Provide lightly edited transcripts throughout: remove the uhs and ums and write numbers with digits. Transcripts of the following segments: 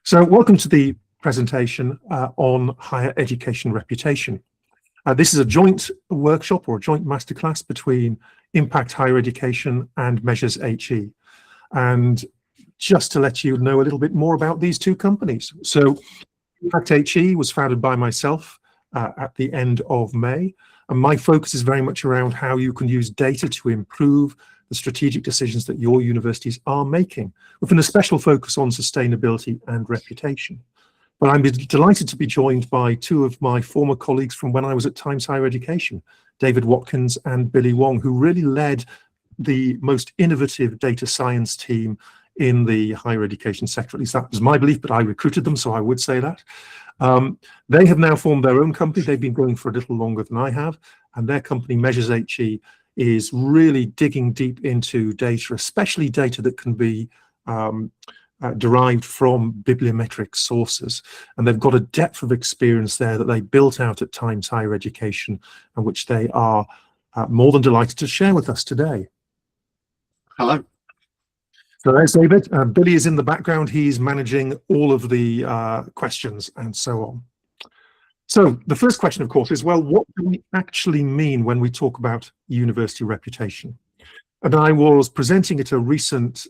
So welcome to the presentation on higher education reputation. This is a joint workshop or a joint masterclass between Impact Higher Education and measuresHE. And just to let you know a little bit more about these two companies. So ImpactHE was founded by myself at the end of May. And my focus is very much around how you can use data to improve the strategic decisions that your universities are making, with a special focus on sustainability and reputation. But I'm delighted to be joined by two of my former colleagues from when I was at Times Higher Education, David Watkins and Billy Wong, who really led the most innovative data science team in the higher education sector. At least that was my belief, but I recruited them, so I would say that. They have now formed their own company. They've been going for a little longer than I have, and their company, measuresHE, is really digging deep into data, especially data that can be derived from bibliometric sources. And they've got a depth of experience there that they built out at Times Higher Education, and which they are more than delighted to share with us today. Hello. So there's David. Billy is in the background. He's managing all of the questions and so on. So the first question, of course, is, well, what do we actually mean when we talk about university reputation? And I was presenting at a recent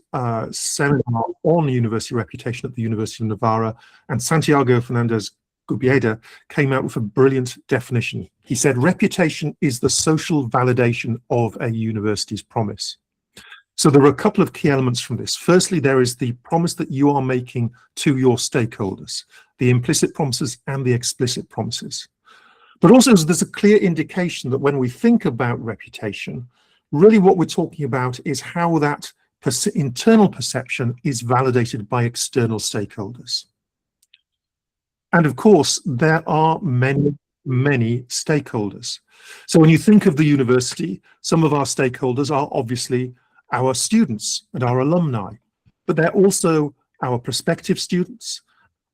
seminar on university reputation at the University of Navarra, and Santiago Fernandez Gubieda came out with a brilliant definition. He said, reputation is the social validation of a university's promise. So there are a couple of key elements from this. Firstly, there is the promise that you are making to your stakeholders, the implicit promises and the explicit promises. But also there's a clear indication that when we think about reputation, really what we're talking about is how that internal perception is validated by external stakeholders. And of course, there are many stakeholders. So when you think of the university, some of our stakeholders are obviously our students and our alumni, but they're also our prospective students,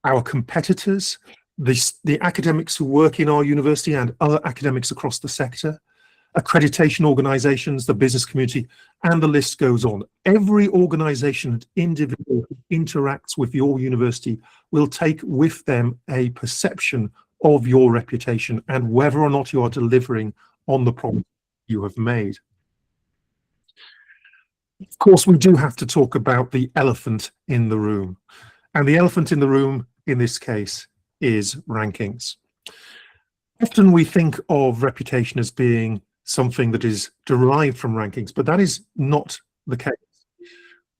our competitors, the academics who work in our university and other academics across the sector, accreditation organizations, the business community, and the list goes on. Every organization and individual who interacts with your university will take with them a perception of your reputation and whether or not you are delivering on the promise you have made. Of course, we do have to talk about the elephant in the room. And the elephant in the room, in this case, is rankings. Often we think of reputation as being something that is derived from rankings, but that is not the case.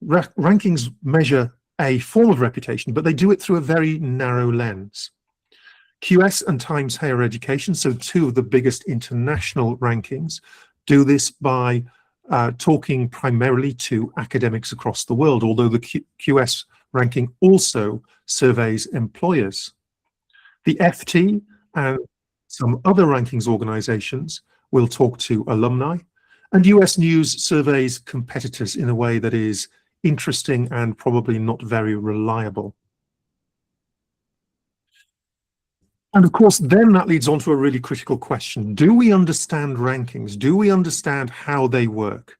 Rankings measure a form of reputation, but they do it through a very narrow lens. QS and Times Higher Education, so two of the biggest international rankings, do this by talking primarily to academics across the world, although the QS ranking also surveys employers. The FT and some other rankings organizations will talk to alumni, and US News surveys competitors in a way that is interesting and probably not very reliable. And of course, then that leads on to a really critical question. Do we understand rankings? Do we understand how they work?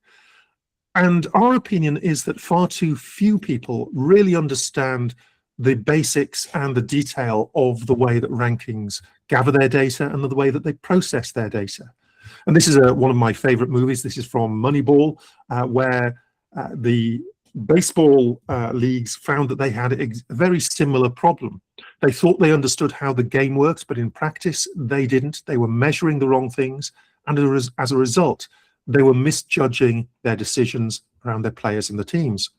And our opinion is that far too few people really understand the basics and the detail of the way that rankings gather their data and the way that they process their data. And this is one of my favorite movies. This is from Moneyball, where the baseball leagues found that they had a very similar problem. They thought they understood how the game works, but in practice, they didn't. They were measuring the wrong things. And as a result, they were misjudging their decisions around their players and the teams.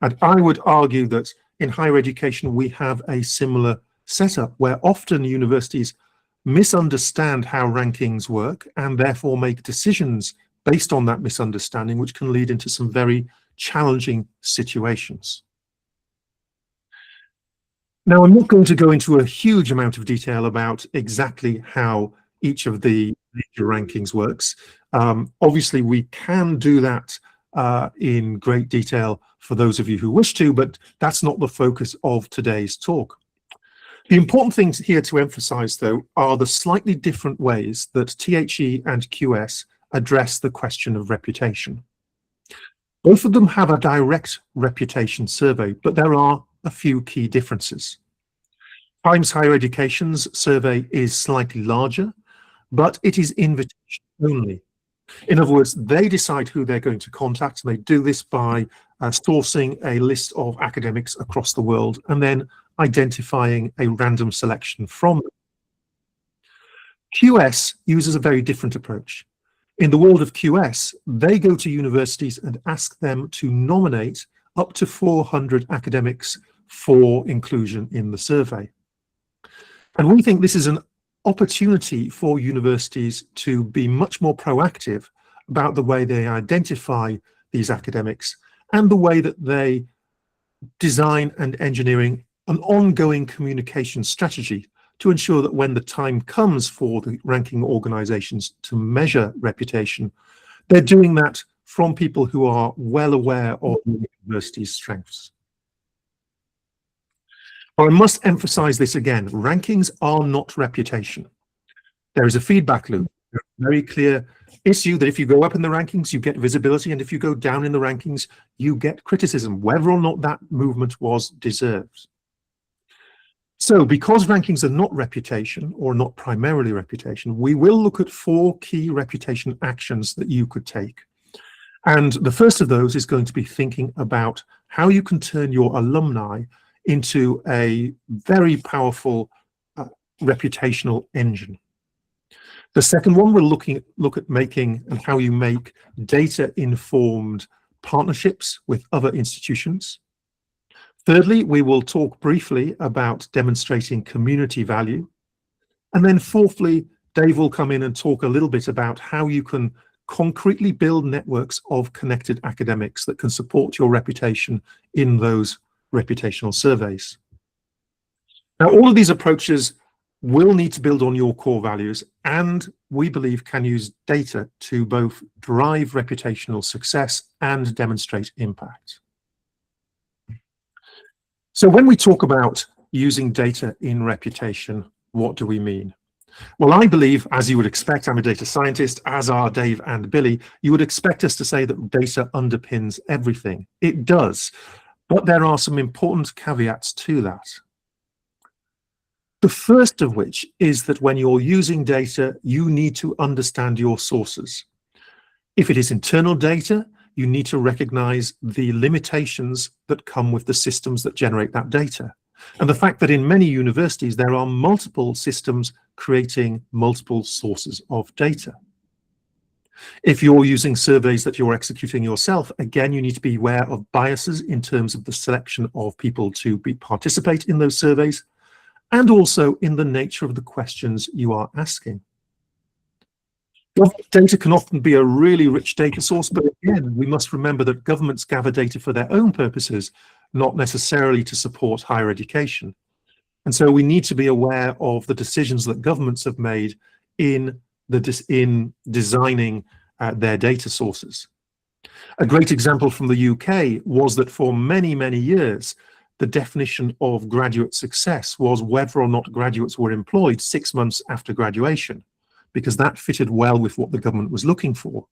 And I would argue that in higher education, we have a similar setup where often universities misunderstand how rankings work and therefore make decisions based on that misunderstanding, which can lead into some very challenging situations. Now, I'm not going to go into a huge amount of detail about exactly how each of the major rankings works. Obviously, we can do that in great detail for those of you who wish to, but that's not the focus of today's talk. The important things here to emphasize, though, are the slightly different ways that THE and QS address the question of reputation. Both of them have a direct reputation survey, but there are a few key differences. Times Higher Education's survey is slightly larger, but it is invitation only. In other words, they decide who they're going to contact, and they do this by sourcing a list of academics across the world and then identifying a random selection from them. QS uses a very different approach. In the world of QS, they go to universities and ask them to nominate up to 400 academics for inclusion in the survey. And we think this is an opportunity for universities to be much more proactive about the way they identify these academics and the way that they design and engineering an ongoing communication strategy to ensure that when the time comes for the ranking organizations to measure reputation, they're doing that from people who are well aware of the university's strengths. But I must emphasize this again, rankings are not reputation. There is a feedback loop, a very clear issue that if you go up in the rankings, you get visibility, and if you go down in the rankings, you get criticism, whether or not that movement was deserved. So because rankings are not reputation, or not primarily reputation, we will look at 4 key reputation actions that you could take. And the first of those is going to be thinking about how you can turn your alumni into a very powerful reputational engine. The second one, we're look at making and how you make data-informed partnerships with other institutions. Thirdly, we will talk briefly about demonstrating community value. And then fourthly, Dave will come in and talk a little bit about how you can concretely build networks of connected academics that can support your reputation in those reputational surveys. Now, all of these approaches will need to build on your core values, and we believe can use data to both drive reputational success and demonstrate impact. So when we talk about using data in reputation, what do we mean? Well, I believe, as you would expect, I'm a data scientist, as are Dave and Billy, you would expect us to say that data underpins everything. It does, but there are some important caveats to that. The first of which is that when you're using data, you need to understand your sources. If it is internal data, you need to recognize the limitations that come with the systems that generate that data. And the fact that in many universities, there are multiple systems creating multiple sources of data. If you're using surveys that you're executing yourself, again, you need to be aware of biases in terms of the selection of people to participate in those surveys, and also in the nature of the questions you are asking. Government data can often be a really rich data source, but again, we must remember that governments gather data for their own purposes, not necessarily to support higher education. And so we need to be aware of the decisions that governments have made in designing their data sources. A great example from the UK was that for many, many years, the definition of graduate success was whether or not graduates were employed 6 months after graduation, because that fitted well with what the government was looking for.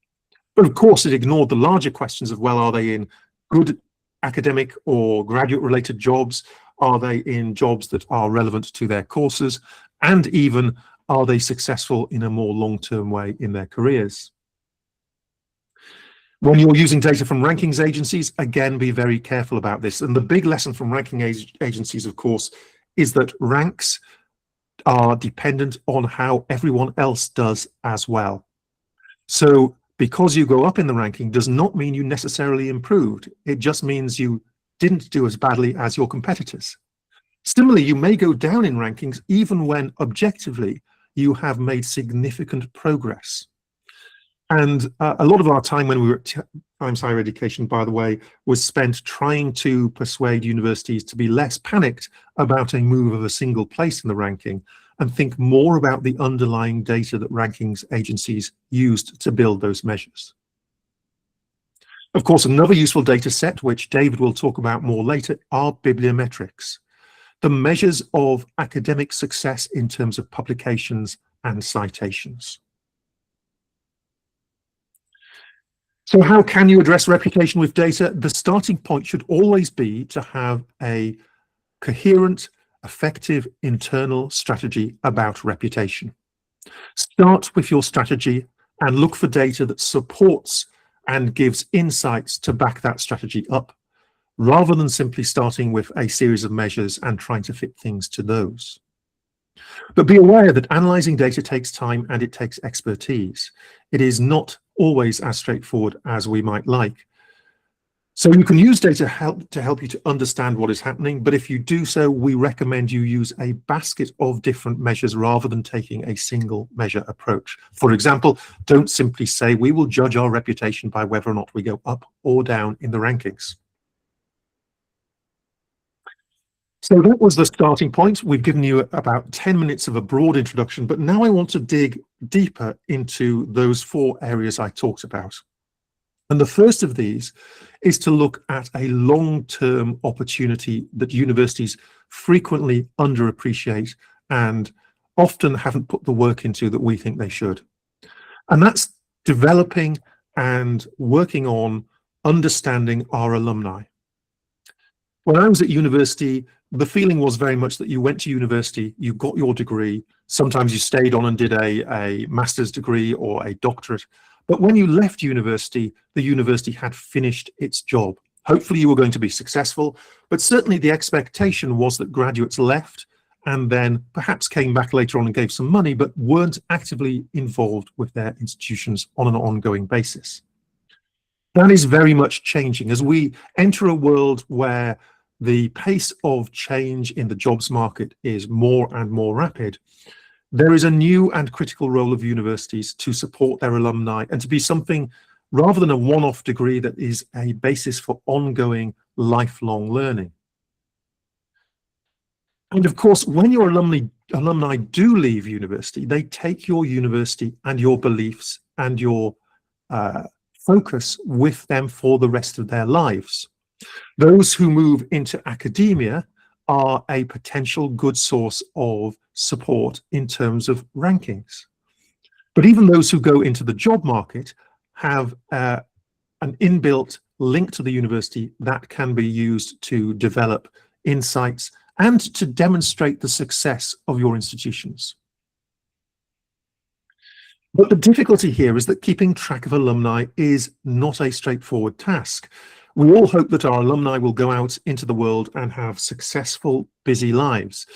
But of course, it ignored the larger questions of, well, are they in good academic or graduate-related jobs? Are they in jobs that are relevant to their courses? And even, are they successful in a more long-term way in their careers? When you're using data from rankings agencies, again, be very careful about this. And the big lesson from ranking agencies, of course, is that ranks are dependent on how everyone else does as well. So because you go up in the ranking does not mean you necessarily improved. It just means you didn't do as badly as your competitors. Similarly, you may go down in rankings even when objectively you have made significant progress. And a lot of our time when we were at Times Higher Education, by the way, was spent trying to persuade universities to be less panicked about a move of a single place in the ranking and think more about the underlying data that rankings agencies used to build those measures. Of course, another useful data set, which David will talk about more later, are bibliometrics, the measures of academic success in terms of publications and citations. So how can you address reputation with data? The starting point should always be to have a coherent effective internal strategy about reputation. Start with your strategy and look for data that supports and gives insights to back that strategy up, rather than simply starting with a series of measures and trying to fit things to those. But be aware that analyzing data takes time and it takes expertise. It is not always as straightforward as we might like. So you can use data to help you to understand what is happening, but if you do so, we recommend you use a basket of different measures rather than taking a single measure approach. For example, don't simply say we will judge our reputation by whether or not we go up or down in the rankings. So that was the starting point. We've given you about 10 minutes of a broad introduction, but now I want to dig deeper into those 4 areas I talked about. And the first of these is to look at a long-term opportunity that universities frequently underappreciate and often haven't put the work into that we think they should. And that's developing and working on understanding our alumni. When I was at university, the feeling was very much that you went to university, you got your degree, sometimes you stayed on and did a master's degree or a doctorate. But when you left university, the university had finished its job. Hopefully you were going to be successful, but certainly the expectation was that graduates left and then perhaps came back later on and gave some money, but weren't actively involved with their institutions on an ongoing basis. That is very much changing as we enter a world where the pace of change in the jobs market is more and more rapid. There is a new and critical role of universities to support their alumni and to be something rather than a one-off degree that is a basis for ongoing lifelong learning. And of course, when your alumni do leave university, they take your university and your beliefs and your focus with them for the rest of their lives. Those who move into academia are a potential good source of support in terms of rankings. But even those who go into the job market have an inbuilt link to the university that can be used to develop insights and to demonstrate the success of your institutions. But the difficulty here is that keeping track of alumni is not a straightforward task. We all hope that our alumni will go out into the world and have successful, busy lives.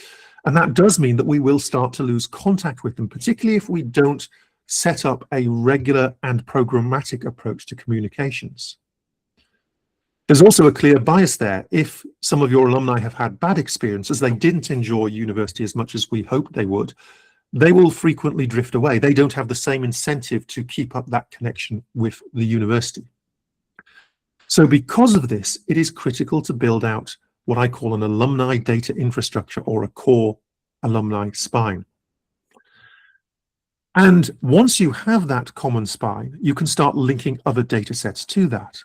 And that does mean that we will start to lose contact with them, particularly if we don't set up a regular and programmatic approach to communications. There's also a clear bias there. If some of your alumni have had bad experiences, they didn't enjoy university as much as we hoped they would, they will frequently drift away. They don't have the same incentive to keep up that connection with the university. So because of this, it is critical to build out what I call an alumni data infrastructure or a core alumni spine. And once you have that common spine, you can start linking other data sets to that.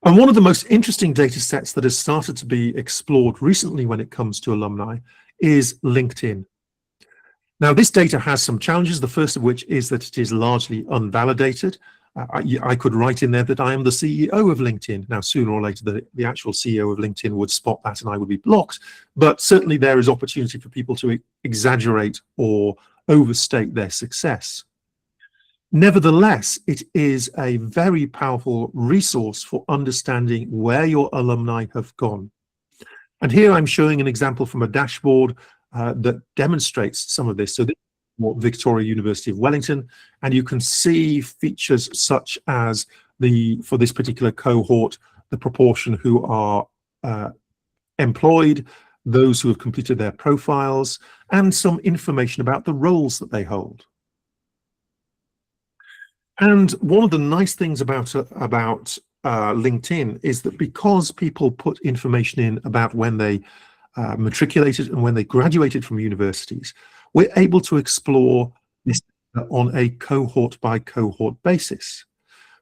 And one of the most interesting data sets that has started to be explored recently when it comes to alumni is LinkedIn. Now, this data has some challenges, the first of which is that it is largely unvalidated. I could write in there that I am the CEO of LinkedIn. Now, sooner or later, the actual CEO of LinkedIn would spot that and I would be blocked. But certainly there is opportunity for people to exaggerate or overstate their success. Nevertheless, it is a very powerful resource for understanding where your alumni have gone. And here I'm showing an example from a dashboard that demonstrates some of this. So this is Victoria University of Wellington, and you can see features such as for this particular cohort, the proportion who are employed, those who have completed their profiles, and some information about the roles that they hold. And one of the nice things about LinkedIn is that because people put information in about when they matriculated and when they graduated from universities, we're able to explore this on a cohort by cohort basis.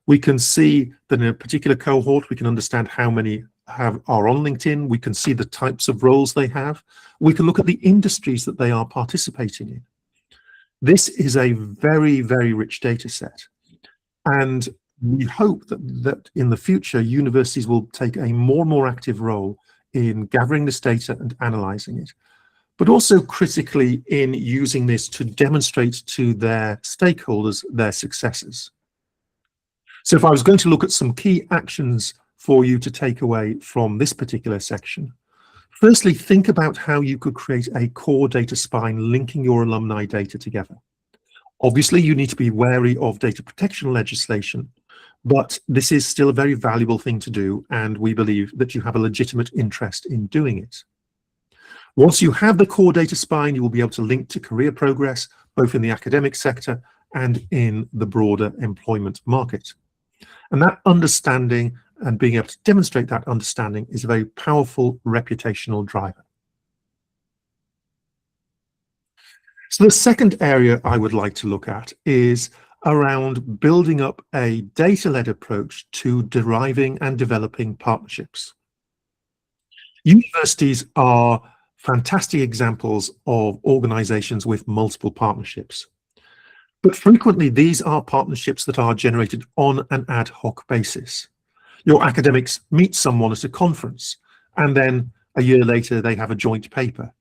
We can see that in a particular cohort, we can understand how many are on LinkedIn. We can see the types of roles they have. We can look at the industries that they are participating in. This is a very, very rich data set. And we hope that in the future, universities will take a more and more active role in gathering this data and analyzing it, but also critically in using this to demonstrate to their stakeholders their successes. So if I was going to look at some key actions for you to take away from this particular section, firstly, think about how you could create a core data spine linking your alumni data together. Obviously, you need to be wary of data protection legislation, but this is still a very valuable thing to do, and we believe that you have a legitimate interest in doing it. Once you have the core data spine, you will be able to link to career progress, both in the academic sector and in the broader employment market. And that understanding and being able to demonstrate that understanding is a very powerful reputational driver. So the second area I would like to look at is around building up a data-led approach to deriving and developing partnerships. Universities are fantastic examples of organizations with multiple partnerships. But frequently, these are partnerships that are generated on an ad hoc basis. Your academics meet someone at a conference, and then a year later, they have a joint paper.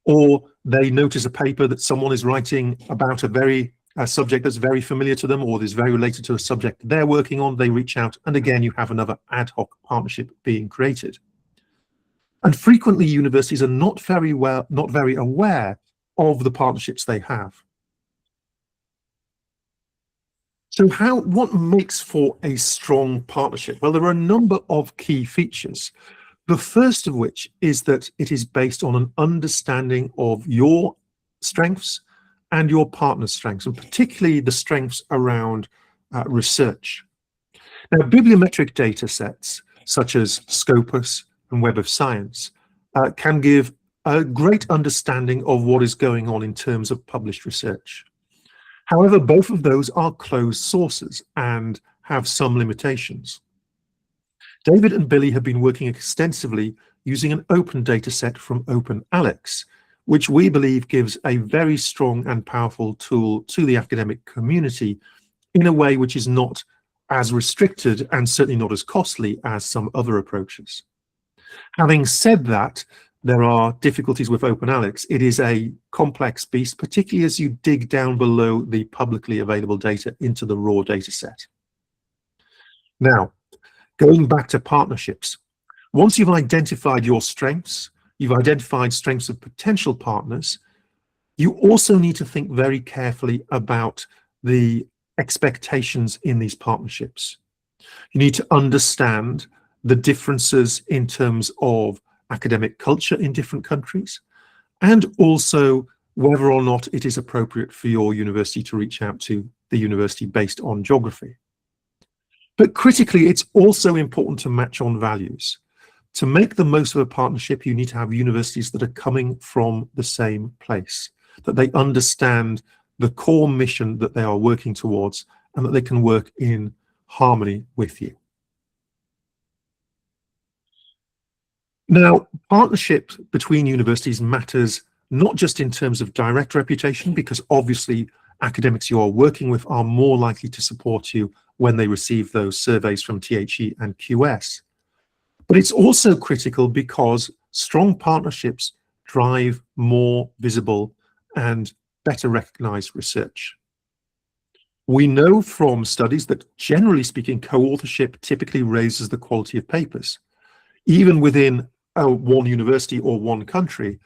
Or they notice a paper that someone is writing about a subject that's very familiar to them, or is very related to a subject they're working on. They reach out, and again, you have another ad hoc partnership being created. And frequently, universities are not very aware of the partnerships they have. So what makes for a strong partnership? Well, there are a number of key features. The first of which is that it is based on an understanding of your strengths and your partner's strengths, and particularly the strengths around research. Now, bibliometric data sets such as Scopus and Web of Science can give a great understanding of what is going on in terms of published research. However, both of those are closed sources and have some limitations. David and Billy have been working extensively using an open data set from OpenAlex, which we believe gives a very strong and powerful tool to the academic community in a way which is not as restricted and certainly not as costly as some other approaches. Having said that, there are difficulties with OpenAlex. It is a complex beast, particularly as you dig down below the publicly available data into the raw data set. Now, going back to partnerships, once you've identified your strengths, you've identified strengths of potential partners, you also need to think very carefully about the expectations in these partnerships. You need to understand the differences in terms of academic culture in different countries, and also whether or not it is appropriate for your university to reach out to the university based on geography. But critically, it's also important to match on values. To make the most of a partnership, you need to have universities that are coming from the same place, that they understand the core mission that they are working towards, and that they can work in harmony with you. Now, partnership between universities matters not just in terms of direct reputation, because obviously academics you are working with are more likely to support you when they receive those surveys from THE and QS. But it's also critical because strong partnerships drive more visible and better recognized research. We know from studies that, generally speaking, co-authorship typically raises the quality of papers. Even within one university or one country,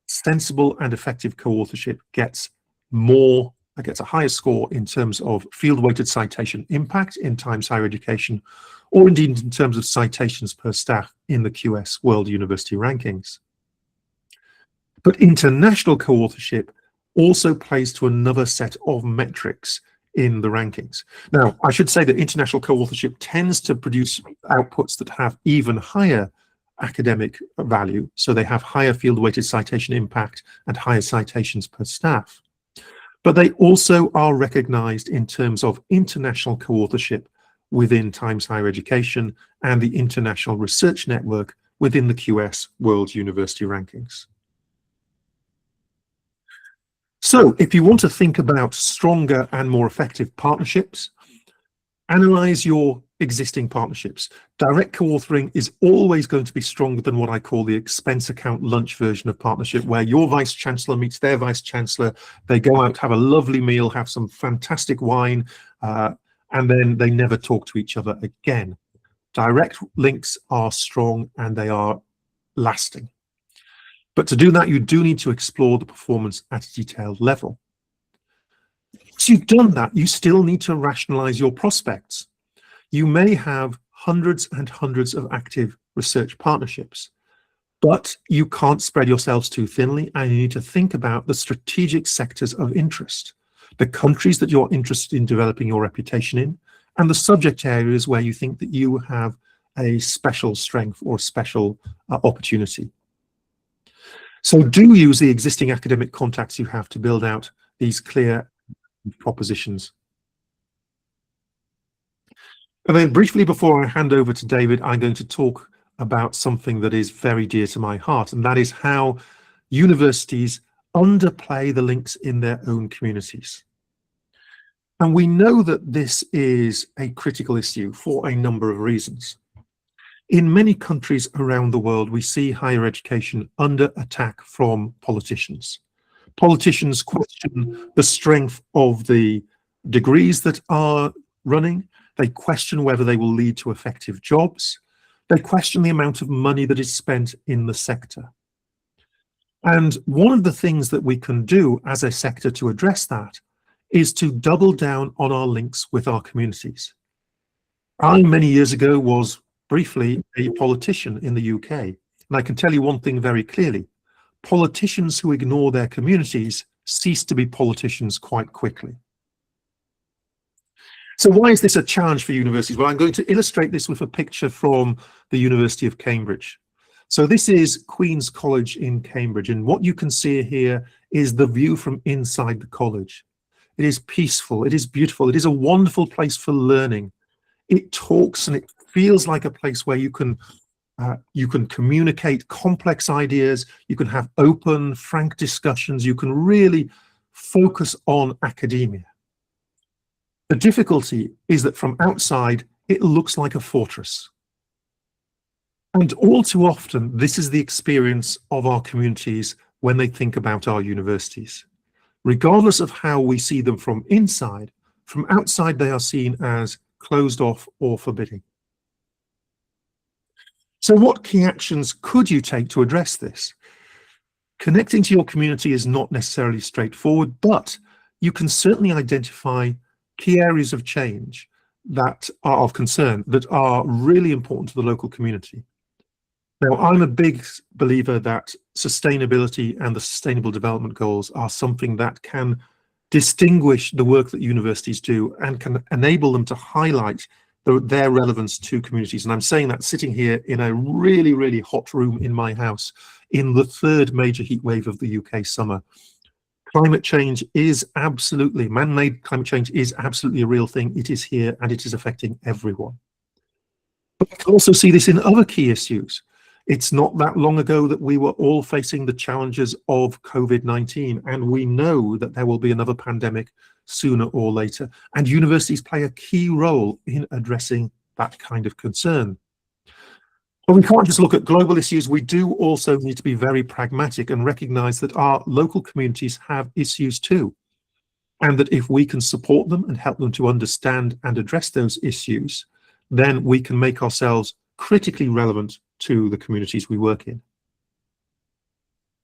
sensible and effective co-authorship gets a higher score in terms of field-weighted citation impact in Times Higher Education, or indeed in terms of citations per staff in the QS World University Rankings. But international co-authorship also plays to another set of metrics in the rankings. Now, I should say that international co-authorship tends to produce outputs that have even higher academic value, so they have higher field-weighted citation impact and higher citations per staff. But they also are recognized in terms of international co-authorship within Times Higher Education and the International Research Network within the QS World University Rankings. So if you want to think about stronger and more effective partnerships, analyze your existing partnerships. Direct co-authoring is always going to be stronger than what I call the expense account lunch version of partnership, where your vice chancellor meets their vice chancellor, they go out, have a lovely meal, have some fantastic wine, and then they never talk to each other again. Direct links are strong and they are lasting. But to do that, you do need to explore the performance at a detailed level. Once you've done that, you still need to rationalize your prospects. You may have hundreds and hundreds of active research partnerships, but you can't spread yourselves too thinly, and you need to think about the strategic sectors of interest, the countries that you're interested in developing your reputation in, and the subject areas where you think that you have a special strength or special opportunity. So do use the existing academic contacts you have to build out these clear propositions. And then briefly before I hand over to David, I'm going to talk about something that is very dear to my heart, and that is how universities underplay the links in their own communities. And we know that this is a critical issue for a number of reasons. In many countries around the world, we see higher education under attack from politicians. Politicians question the strength of the degrees that are running. They question whether they will lead to effective jobs. They question the amount of money that is spent in the sector. And one of the things that we can do as a sector to address that is to double down on our links with our communities. I, many years ago, was briefly a politician in the UK. And I can tell you one thing very clearly. Politicians who ignore their communities cease to be politicians quite quickly. So why is this a challenge for universities? Well, I'm going to illustrate this with a picture from the University of Cambridge. So this is Queen's College in Cambridge, and what you can see here is the view from inside the college. It is peaceful, it is beautiful, it is a wonderful place for learning. It talks and it feels like a place where you can communicate complex ideas, you can have open, frank discussions, you can really focus on academia. The difficulty is that from outside, it looks like a fortress. And all too often, this is the experience of our communities when they think about our universities. Regardless of how we see them from inside, from outside they are seen as closed off or forbidding. So what key actions could you take to address this? Connecting to your community is not necessarily straightforward, but you can certainly identify key areas of change that are of concern, that are really important to the local community. Now, I'm a big believer that sustainability and the Sustainable Development Goals are something that can distinguish the work that universities do and can enable them to highlight their relevance to communities. And I'm saying that sitting here in a really, really hot room in my house in the third major heat wave of the UK summer. Climate change is absolutely, man-made climate change is absolutely a real thing. It is here and it is affecting everyone. But we can also see this in other key issues. It's not that long ago that we were all facing the challenges of COVID-19, and we know that there will be another pandemic sooner or later, and universities play a key role in addressing that kind of concern. But we can't just look at global issues. We do also need to be very pragmatic and recognize that our local communities have issues too, and that if we can support them and help them to understand and address those issues, then we can make ourselves critically relevant to the communities we work in.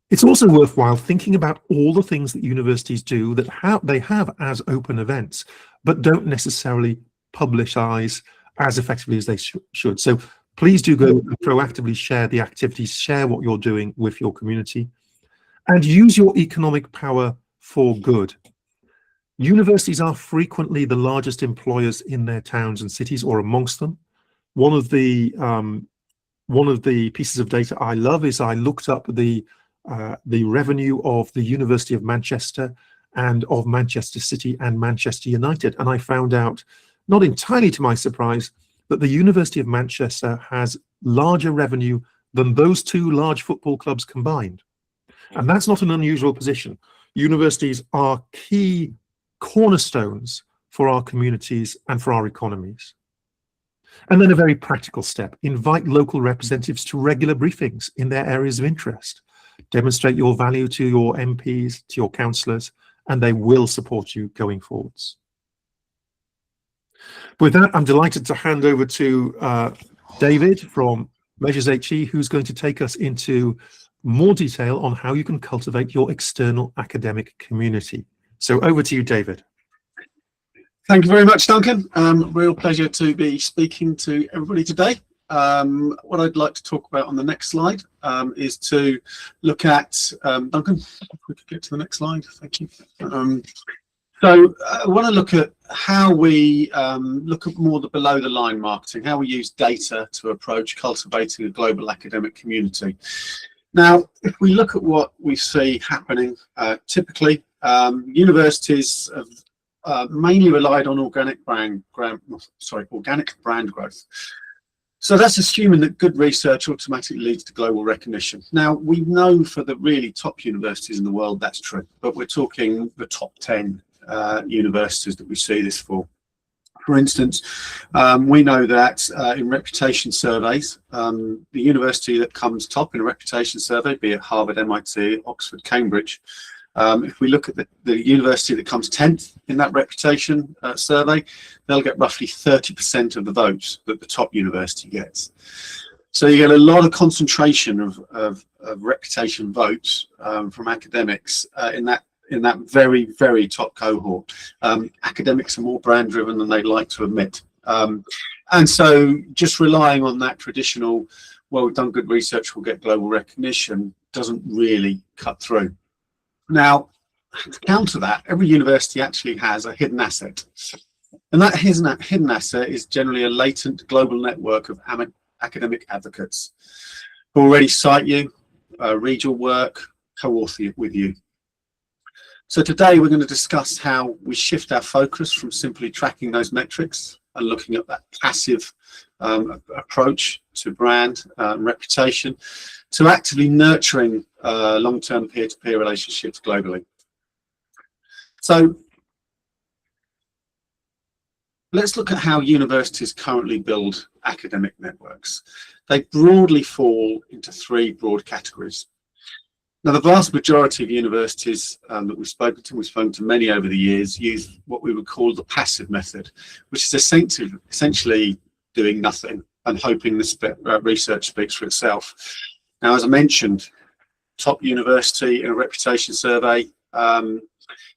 It's also worthwhile thinking about all the things that universities do that they have as open events, but don't necessarily publicize as effectively as they should. So please do go and proactively share the activities, share what you're doing with your community, and use your economic power for good. Universities are frequently the largest employers in their towns and cities, or amongst them. One of the pieces of data I love is I looked up the revenue of the University of Manchester and of Manchester City and Manchester United, and I found out, not entirely to my surprise, that the University of Manchester has larger revenue than those two large football clubs combined. And that's not an unusual position. Universities are key cornerstones for our communities and for our economies. And then a very practical step, invite local representatives to regular briefings in their areas of interest. Demonstrate your value to your MPs, to your councillors, and they will support you going forwards. With that, I'm delighted to hand over to David from measuresHE, who's going to take us into more detail on how you can cultivate your external academic community. So over to you, David. Thank you very much, Duncan. Real pleasure to be speaking to everybody today. What I'd like to talk about on the next slide is to look at, Duncan, if we could get to the next slide, thank you. So I want to look at how we look at more the below the line marketing, how we use data to approach cultivating a global academic community. Now, if we look at what we see happening, typically universities have mainly relied on organic brand growth. So that's assuming that good research automatically leads to global recognition. Now, we know for the really top universities in the world that's true, but we're talking the top 10 universities that we see this for. For instance, we know that in reputation surveys, the university that comes top in a reputation survey, be it Harvard, MIT, Oxford, Cambridge, if we look at the university that comes 10th in that reputation survey, they'll get roughly 30% of the votes that the top university gets. So you get a lot of concentration of reputation votes from academics in that very, very top cohort. Academics are more brand driven than they'd like to admit. And so just relying on that traditional, well, we've done good research, we'll get global recognition, doesn't really cut through. Now, to counter that, every university actually has a hidden asset. And that hidden asset is generally a latent global network of academic advocates who already cite you, read your work, co-author it with you. So today we're going to discuss how we shift our focus from simply tracking those metrics and looking at that passive approach to brand and reputation to actively nurturing long-term peer-to-peer relationships globally. So let's look at how universities currently build academic networks. They broadly fall into three broad categories. Now, the vast majority of universities that we've spoken to many over the years, use what we would call the passive method, which is essentially doing nothing and hoping the research speaks for itself. Now, as I mentioned, top university in a reputation survey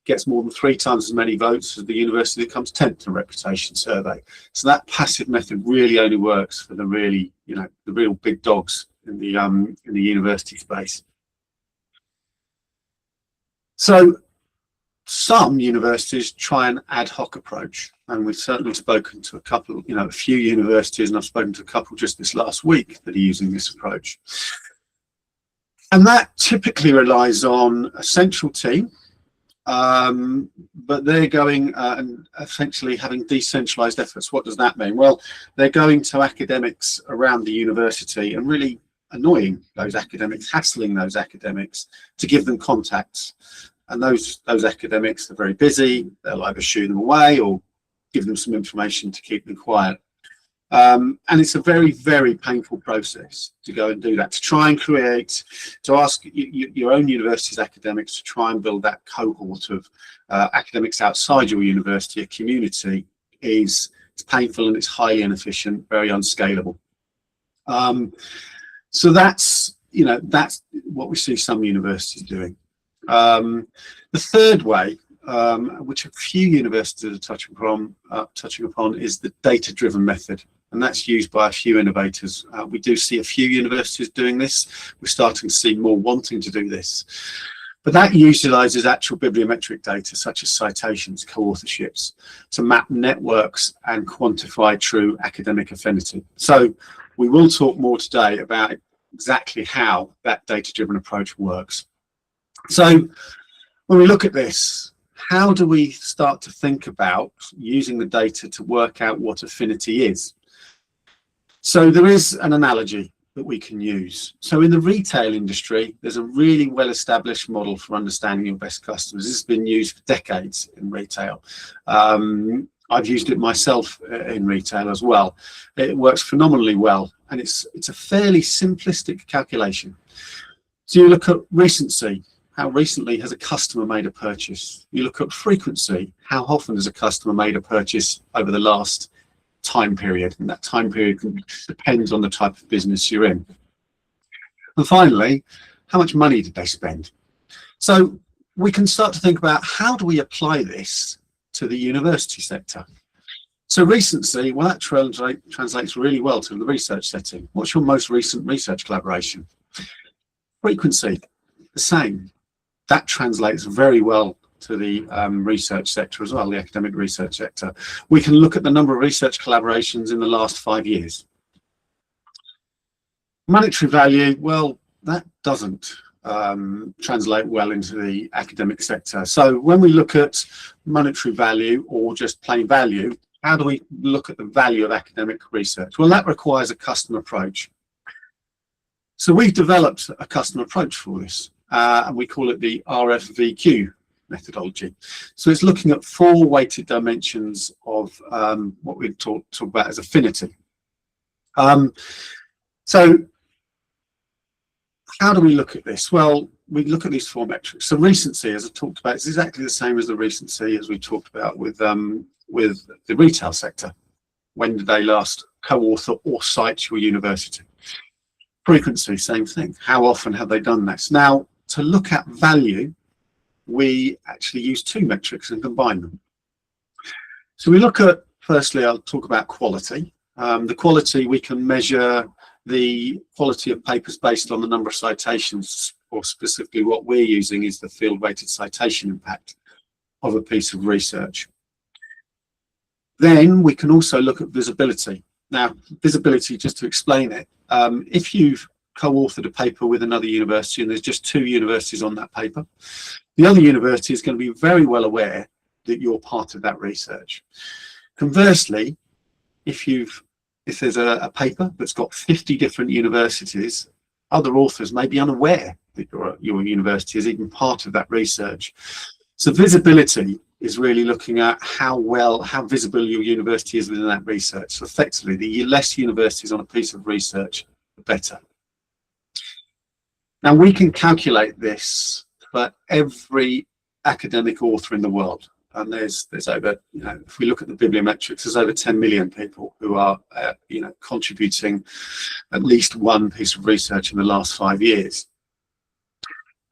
gets more than 3 times as many votes as the university that comes 10th in a reputation survey. So that passive method really only works for the really, the real big dogs in the university space. So some universities try an ad hoc approach, and we've certainly spoken to a couple, a few universities, and I've spoken to a couple just this last week that are using this approach. And that typically relies on a central team, but they're going and essentially having decentralized efforts. What does that mean? Well, they're going to academics around the university and really annoying those academics, hassling those academics to give them contacts. And those academics are very busy. They'll either shoo them away or give them some information to keep them quiet. And it's a very, very painful process to go and do that, to try and to ask your own university's academics to try and build that cohort of academics outside your university, a community, it's painful and it's highly inefficient, very unscalable. So that's what we see some universities doing. The third way, which a few universities are touching upon, is the data-driven method, and that's used by a few innovators. We do see a few universities doing this. We're starting to see more wanting to do this, but that utilizes actual bibliometric data such as citations, co-authorships, to map networks and quantify true academic affinity. So we will talk more today about exactly how that data-driven approach works. So when we look at this, how do we start to think about using the data to work out what affinity is? So there is an analogy that we can use. So in the retail industry, there's a really well-established model for understanding your best customers. This has been used for decades in retail. I've used it myself in retail as well. It works phenomenally well, and it's a fairly simplistic calculation. So you look at recency. How recently has a customer made a purchase? You look at frequency. How often has a customer made a purchase over the last time period? And that time period depends on the type of business you're in. And finally, how much money did they spend? So we can start to think about, how do we apply this to the university sector? So recency, well, that translates really well to the research setting. What's your most recent research collaboration? Frequency, the same. That translates very well to the research sector as well, the academic research sector. We can look at the number of research collaborations in the last 5 years. Monetary value, well, that doesn't translate well into the academic sector. So when we look at monetary value or just plain value, how do we look at the value of academic research? Well, that requires a custom approach. So we've developed a custom approach for this, and we call it the RFVQ methodology. So it's looking at 4 weighted dimensions of what we talk about as affinity. So how do we look at this? Well, we look at these 4 metrics. So recency, as I talked about, is exactly the same as the recency as we talked about with the retail sector. When did they last co-author or cite your university? Frequency, same thing. How often have they done this? Now, to look at value, we actually use 2 metrics and combine them. So we look at, firstly, I'll talk about quality. The quality, we can measure the quality of papers based on the number of citations, or specifically what we're using is the field-weighted citation impact of a piece of research. Then we can also look at visibility. Now, visibility, just to explain it, if you've co-authored a paper with another university and there's just 2 universities on that paper, the other university is going to be very well aware that you're part of that research. Conversely, if there's a paper that's got 50 different universities, other authors may be unaware that your university is even part of that research. So visibility is really looking at how visible your university is within that research. So effectively, the less universities on a piece of research, the better. Now we can calculate this for every academic author in the world. And there's over, if we look at the bibliometrics, there's over 10 million people who are, contributing at least 1 piece of research in the last 5 years.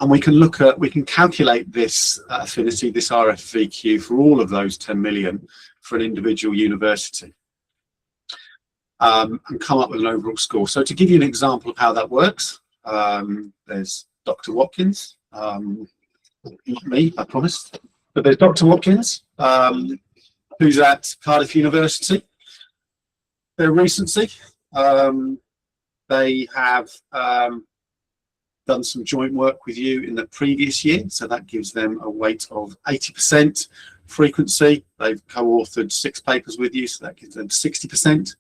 And we can calculate this affinity, this RFVQ, for all of those 10 million for an individual university, and come up with an overall score. So to give you an example of how that works, there's Dr. Watkins, not me, I promised. But there's Dr. Watkins, who's at Cardiff University. Their recency, they have done some joint work with you in the previous year, so that gives them a weight of 80%. Frequency, they've co-authored 6 papers with you, so that gives them 60%.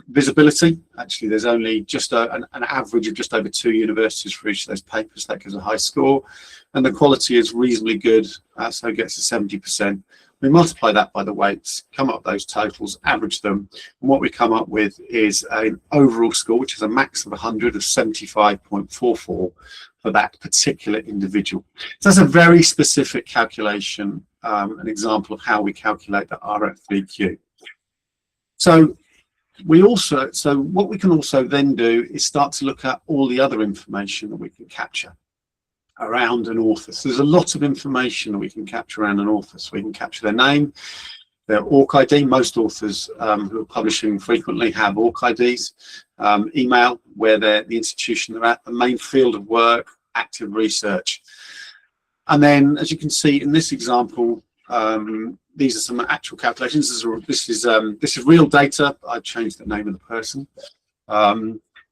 Visibility, actually there's only just an average of just over 2 universities for each of those papers, that gives a high score. And the quality is reasonably good, so it gets a 70%. We multiply that by the weights, come up with those totals, average them, and what we come up with is an overall score, which is a max of 100 of 75.44 for that particular individual. So that's a very specific calculation, an example of how we calculate the RFVQ. So what we can also then do is start to look at all the other information that we can capture around an author. So there's a lot of information that we can capture around an author. So we can capture their name, their ORC ID. Most authors who are publishing frequently have ORC IDs, email, where the institution they're at, the main field of work, active research. And then, as you can see in this example, these are some actual calculations. This is real data. I changed the name of the person.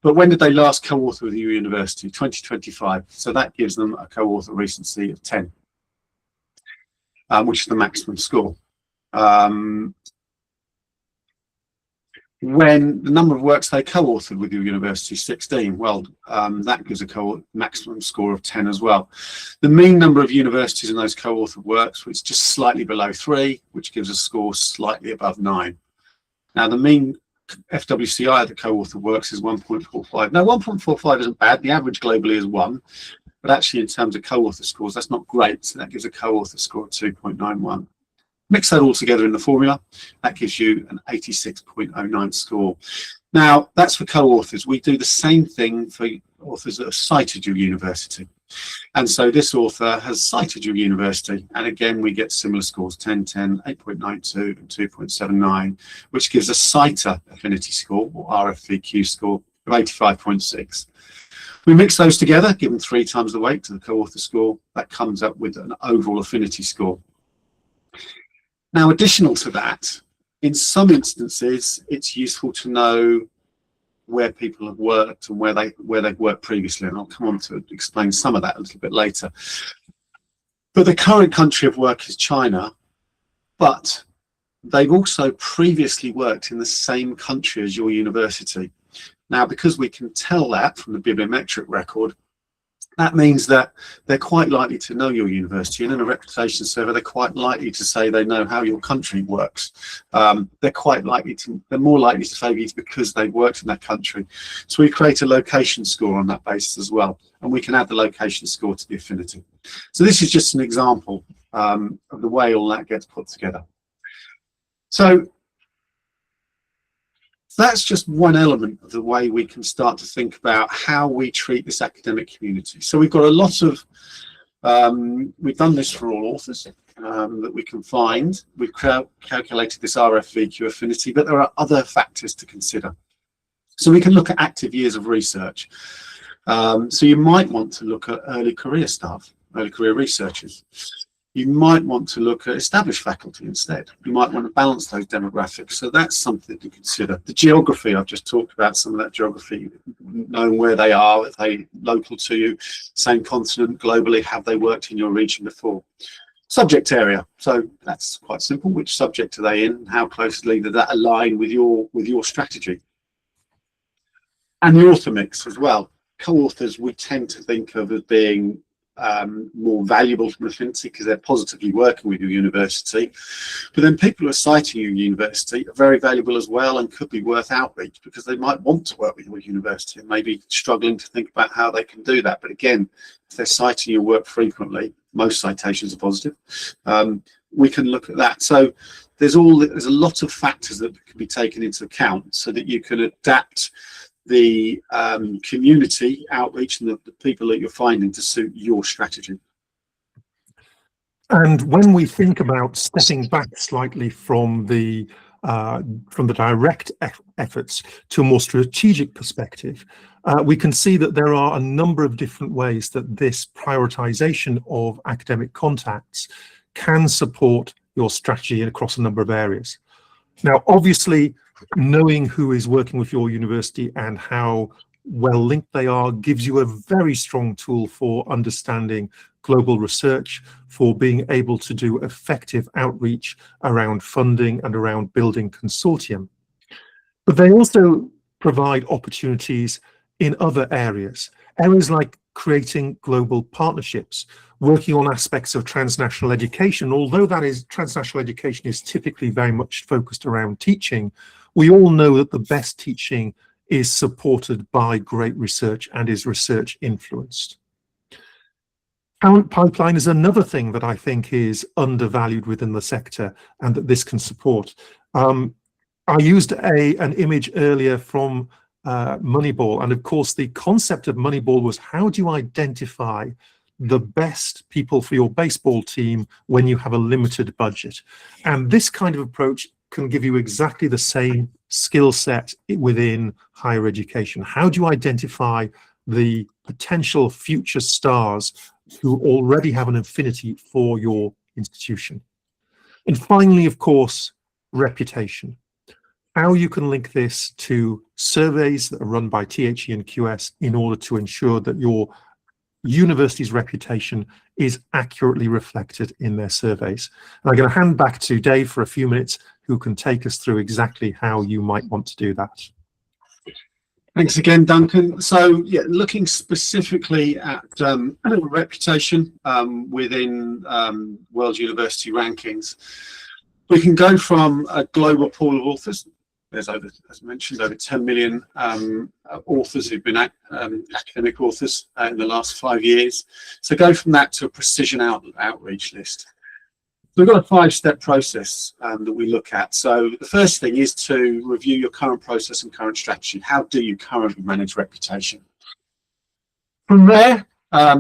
But when did they last co-author with your university? 2025. So that gives them a co-author recency of 10, which is the maximum score. when the number of works they co-authored with your university is 16, well, that gives a maximum score of 10 as well. The mean number of universities in those co-authored works was just slightly below 3, which gives a score slightly above 9. Now, the mean FWCI of the co-authored works is 1.45. Now, 1.45 isn't bad. The average globally is 1. But actually, in terms of co-author scores, that's not great. So that gives a co-author score of 2.91. Mix that all together in the formula, that gives you an 86.09 score. Now, that's for co-authors. We do the same thing for authors that have cited your university. And so this author has cited your university. And again, we get similar scores, 10, 10, 8.92, and 2.79, which gives a citer affinity score, or RFVQ score, of 85.6. We mix those together, give them 3 times the weight to the co-author score. That comes up with an overall affinity score. Now, additional to that, in some instances, it's useful to know where people have worked and where they've worked previously, and I'll come on to explain some of that a little bit later. But the current country of work is China, but they've also previously worked in the same country as your university. Now, because we can tell that from the bibliometric record, that means that they're quite likely to know your university, and in a reputation survey, they're quite likely to say they know how your country works. They're more likely to favour you because they've worked in that country. So we create a location score on that basis as well, and we can add the location score to the affinity. So this is just an example of the way all that gets put together. So that's just one element of the way we can start to think about how we treat this academic community. So we've got a lot of, we've done this for all authors that we can find. We've calculated this RFVQ affinity, but there are other factors to consider. So we can look at active years of research. So you might want to look at early career staff, early career researchers. You might want to look at established faculty instead. You might want to balance those demographics. So that's something to consider. The geography, I've just talked about some of that geography, knowing where they are, are they local to you, same continent, globally, have they worked in your region before? Subject area, so that's quite simple. Which subject are they in? How closely does that align with your strategy? And the author mix as well. Co-authors we tend to think of as being more valuable from affinity because they're positively working with your university, but then people who are citing your university are very valuable as well and could be worth outreach because they might want to work with your university and maybe struggling to think about how they can do that. But again, if they're citing your work frequently, most citations are positive, we can look at that. So there's a lot of factors that can be taken into account so that you can adapt the community outreach and the people that you're finding to suit your strategy. And when we think about stepping back slightly from the direct efforts to a more strategic perspective, we can see that there are a number of different ways that this prioritization of academic contacts can support your strategy across a number of areas. Now, obviously, knowing who is working with your university and how well linked they are gives you a very strong tool for understanding global research, for being able to do effective outreach around funding and around building consortium. But they also provide opportunities in other areas like creating global partnerships, working on aspects of transnational education. Although transnational education is typically very much focused around teaching, we all know that the best teaching is supported by great research and is research influenced. Talent pipeline is another thing that I think is undervalued within the sector and that this can support. I used an image earlier from Moneyball, and of course the concept of Moneyball was how do you identify the best people for your baseball team when you have a limited budget? And this kind of approach can give you exactly the same skill set within higher education. How do you identify the potential future stars who already have an affinity for your institution? And finally, of course, reputation. How you can link this to surveys that are run by THE and QS in order to ensure that your university's reputation is accurately reflected in their surveys. And I'm going to hand back to Dave for a few minutes, who can take us through exactly how you might want to do that. Thanks again, Duncan. So, yeah, looking specifically at reputation within world university rankings, we can go from a global pool of authors. There's over, as mentioned, over 10 million authors who've been academic authors in the last 5 years. So go from that to a precision outreach list. So we've got a 5-step process that we look at. So the first thing is to review your current process and current strategy. How do you currently manage reputation? From there,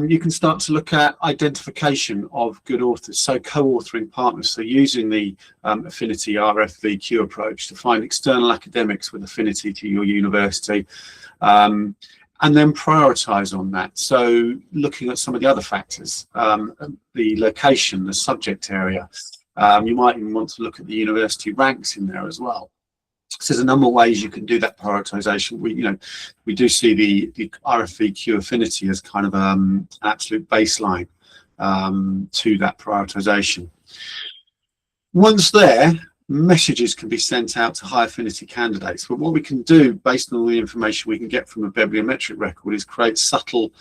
you can start to look at identification of good authors, so co-authoring partners, so using the affinity RFVQ approach to find external academics with affinity to your university, and then prioritize on that. So looking at some of the other factors, the location, the subject area, you might even want to look at the university ranks in there as well. So there's a number of ways you can do that prioritization. We do see the RFVQ affinity as kind of an absolute baseline to that prioritization. Once there, messages can be sent out to high affinity candidates. But what we can do, based on all the information we can get from a bibliometric record, is create subtle,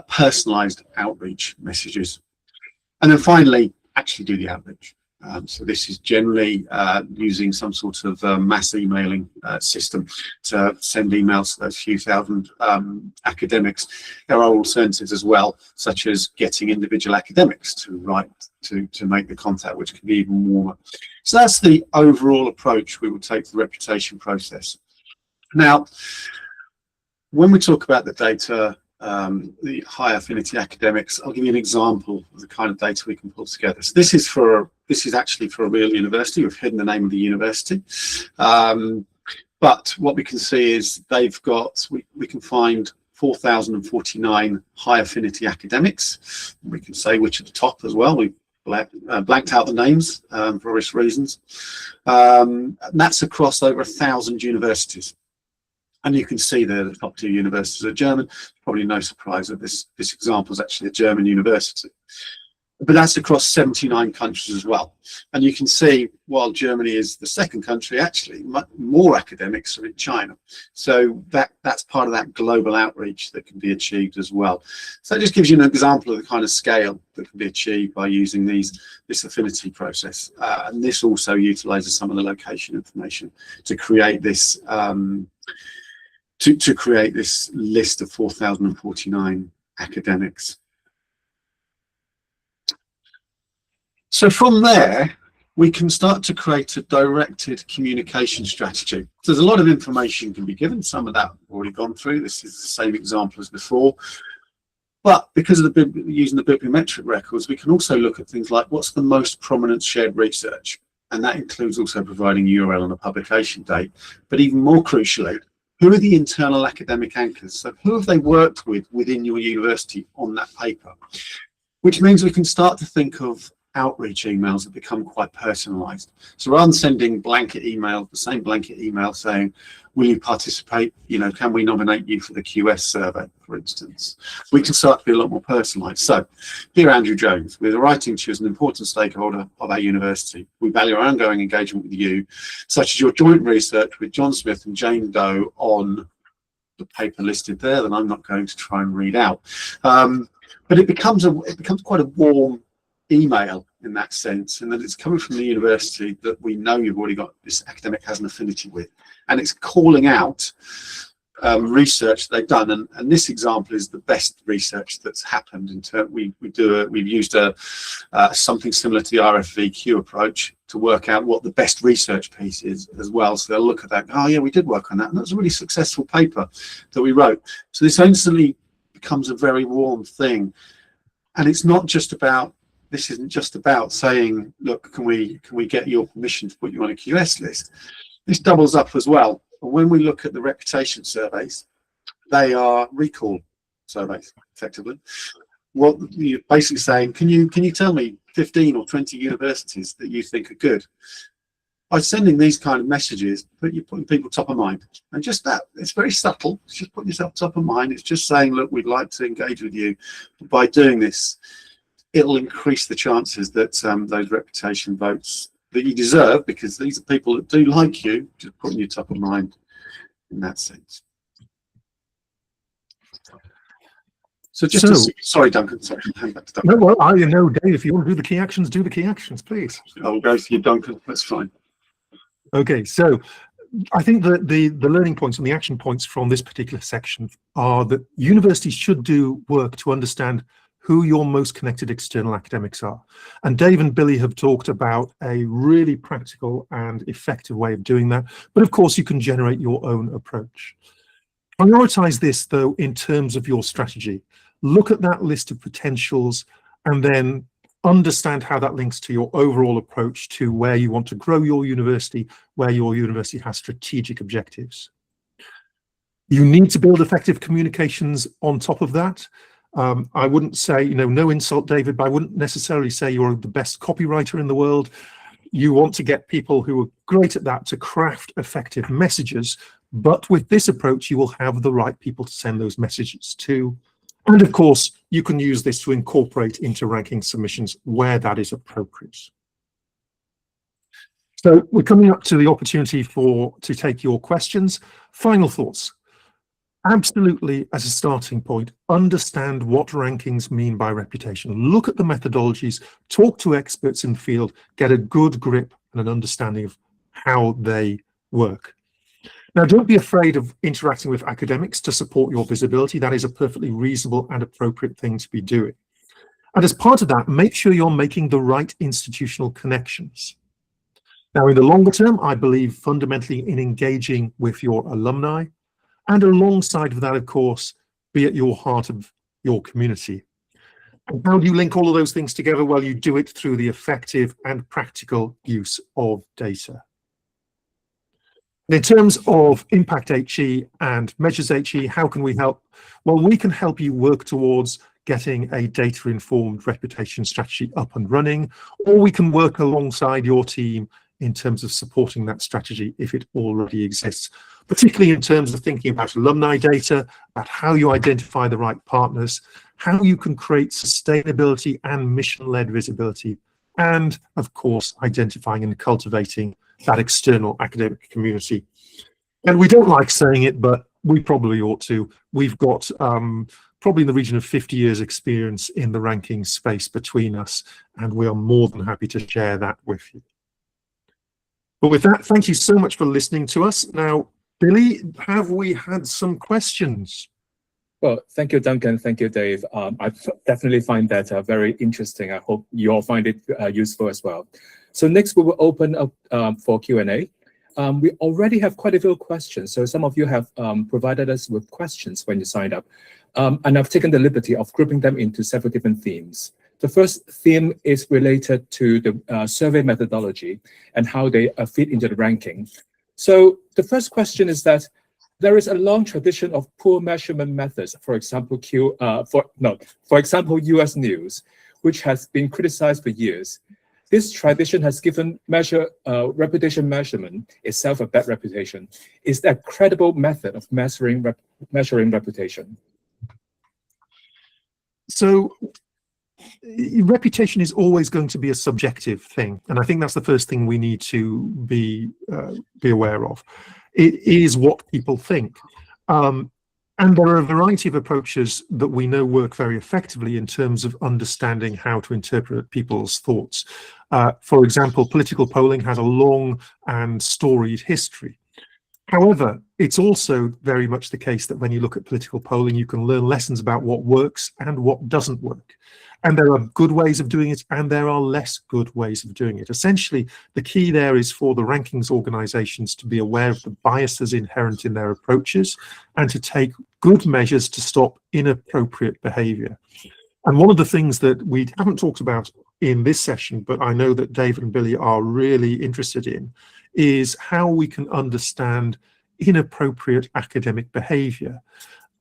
personalized outreach messages. And then finally, actually do the outreach. So this is generally using some sort of mass emailing system to send emails to those few thousand academics. There are alternatives as well, such as getting individual academics to write to make the contact, which can be even warmer. So that's the overall approach we will take to the reputation process. Now, when we talk about the data, the high affinity academics, I'll give you an example of the kind of data we can pull together. So this is actually for a real university. We've hidden the name of the university, but what we can see is they've got, we can find 4,049 high affinity academics. We can say which are the top as well. We blanked out the names for obvious reasons. And that's across over 1,000 universities. And you can see there the top 2 universities are German. Probably no surprise that this example is actually a German university. But that's across 79 countries as well. And you can see, while Germany is the second country, actually more academics are in China. So that's part of that global outreach that can be achieved as well. So it just gives you an example of the kind of scale that can be achieved by using this affinity process. And this also utilizes some of the location information to create this to create this list of 4,049 academics. So from there, we can start to create a directed communication strategy. So there's a lot of information can be given. Some of that we've already gone through. This is the same example as before. But because of using the bibliometric records, we can also look at things like what's the most prominent shared research. And that includes also providing URL and a publication date. But even more crucially, who are the internal academic anchors? So who have they worked with within your university on that paper? Which means we can start to think of outreach emails that become quite personalized. So rather than sending blanket email, the same blanket email saying, will you participate? Can we nominate you for the QS survey, for instance? We can start to be a lot more personalized. So, dear Andrew Jones, we're writing to you as an important stakeholder of our university. We value our ongoing engagement with you, such as your joint research with John Smith and Jane Doe on the paper listed there that I'm not going to try and read out. But it becomes quite a warm email in that sense, and that it's coming from the university that we know you've already got, this academic has an affinity with, and it's calling out research they've done. And this example is the best research that's happened. We've used something similar to the RFVQ approach to work out what the best research piece is as well. So they'll look at that, oh yeah, we did work on that, and that was a really successful paper that we wrote. So this instantly becomes a very warm thing, and it's not just about, this isn't just about saying, look, can we get your permission to put you on a QS list? This doubles up as well. And when we look at the reputation surveys, they are recall surveys, effectively. What you're basically saying, can you tell me 15 or 20 universities that you think are good? by sending these kind of messages, you're putting people top of mind. And just that, it's very subtle. It's just putting yourself top of mind. It's just saying, look, we'd like to engage with you. By doing this, it'll increase the chances that those reputation votes that you deserve, because these are people that do like you, just putting you top of mind in that sense. So sorry, Duncan. Sorry, hand back to Duncan. No, well, I know, Dave. If you want to do the key actions, do the key actions, please. I'll go to you, Duncan. That's fine. Okay, so I think that the learning points and the action points from this particular section are that universities should do work to understand who your most connected external academics are. And Dave and Billy have talked about a really practical and effective way of doing that. But of course, you can generate your own approach. Prioritize this, though, in terms of your strategy. Look at that list of potentials and then understand how that links to your overall approach to where you want to grow your university, where your university has strategic objectives. You need to build effective communications on top of that. I wouldn't say, no insult, David, but I wouldn't necessarily say you're the best copywriter in the world. You want to get people who are great at that to craft effective messages. But with this approach, you will have the right people to send those messages to. And of course, you can use this to incorporate into ranking submissions where that is appropriate. So we're coming up to the opportunity to take your questions. Final thoughts. Absolutely, as a starting point, understand what rankings mean by reputation. Look at the methodologies, talk to experts in the field, get a good grip and an understanding of how they work. Now, don't be afraid of interacting with academics to support your visibility. That is a perfectly reasonable and appropriate thing to be doing. And as part of that, make sure you're making the right institutional connections. Now, in the longer term, I believe fundamentally in engaging with your alumni. And alongside of that, of course, be at your heart of your community. And how do you link all of those things together? Well, you do it through the effective and practical use of data. In terms of measuresHE and measuresHE, how can we help? Well, we can help you work towards getting a data-informed reputation strategy up and running, or we can work alongside your team in terms of supporting that strategy if it already exists, particularly in terms of thinking about alumni data, about how you identify the right partners, how you can create sustainability and mission-led visibility, and of course, identifying and cultivating that external academic community. And we don't like saying it, but we probably ought to. We've got probably in the region of 50 years experience in the ranking space between us, and we are more than happy to share that with you. But with that, thank you so much for listening to us. Now, Billy, have we had some questions? Well, thank you, Duncan. Thank you, Dave. I definitely find that very interesting. I hope you all find it useful as well. So next, we will open up for Q&A. We already have quite a few questions. So some of you have provided us with questions when you signed up. And I've taken the liberty of grouping them into several different themes. The first theme is related to the survey methodology and how they fit into the ranking. So the first question is that there is a long tradition of poor measurement methods, for example, for example, US News, which has been criticized for years. This tradition has given reputation measurement itself a bad reputation. Is that a credible method of measuring reputation? So reputation is always going to be a subjective thing, and I think that's the first thing we need to be aware of. It is what people think. And there are a variety of approaches that we know work very effectively in terms of understanding how to interpret people's thoughts. For example, political polling has a long and storied history. However, it's also very much the case that when you look at political polling, you can learn lessons about what works and what doesn't work. And there are good ways of doing it, and there are less good ways of doing it. Essentially, the key there is for the rankings organizations to be aware of the biases inherent in their approaches and to take good measures to stop inappropriate behavior. And one of the things that we haven't talked about in this session, but I know that David and Billy are really interested in, is how we can understand inappropriate academic behavior.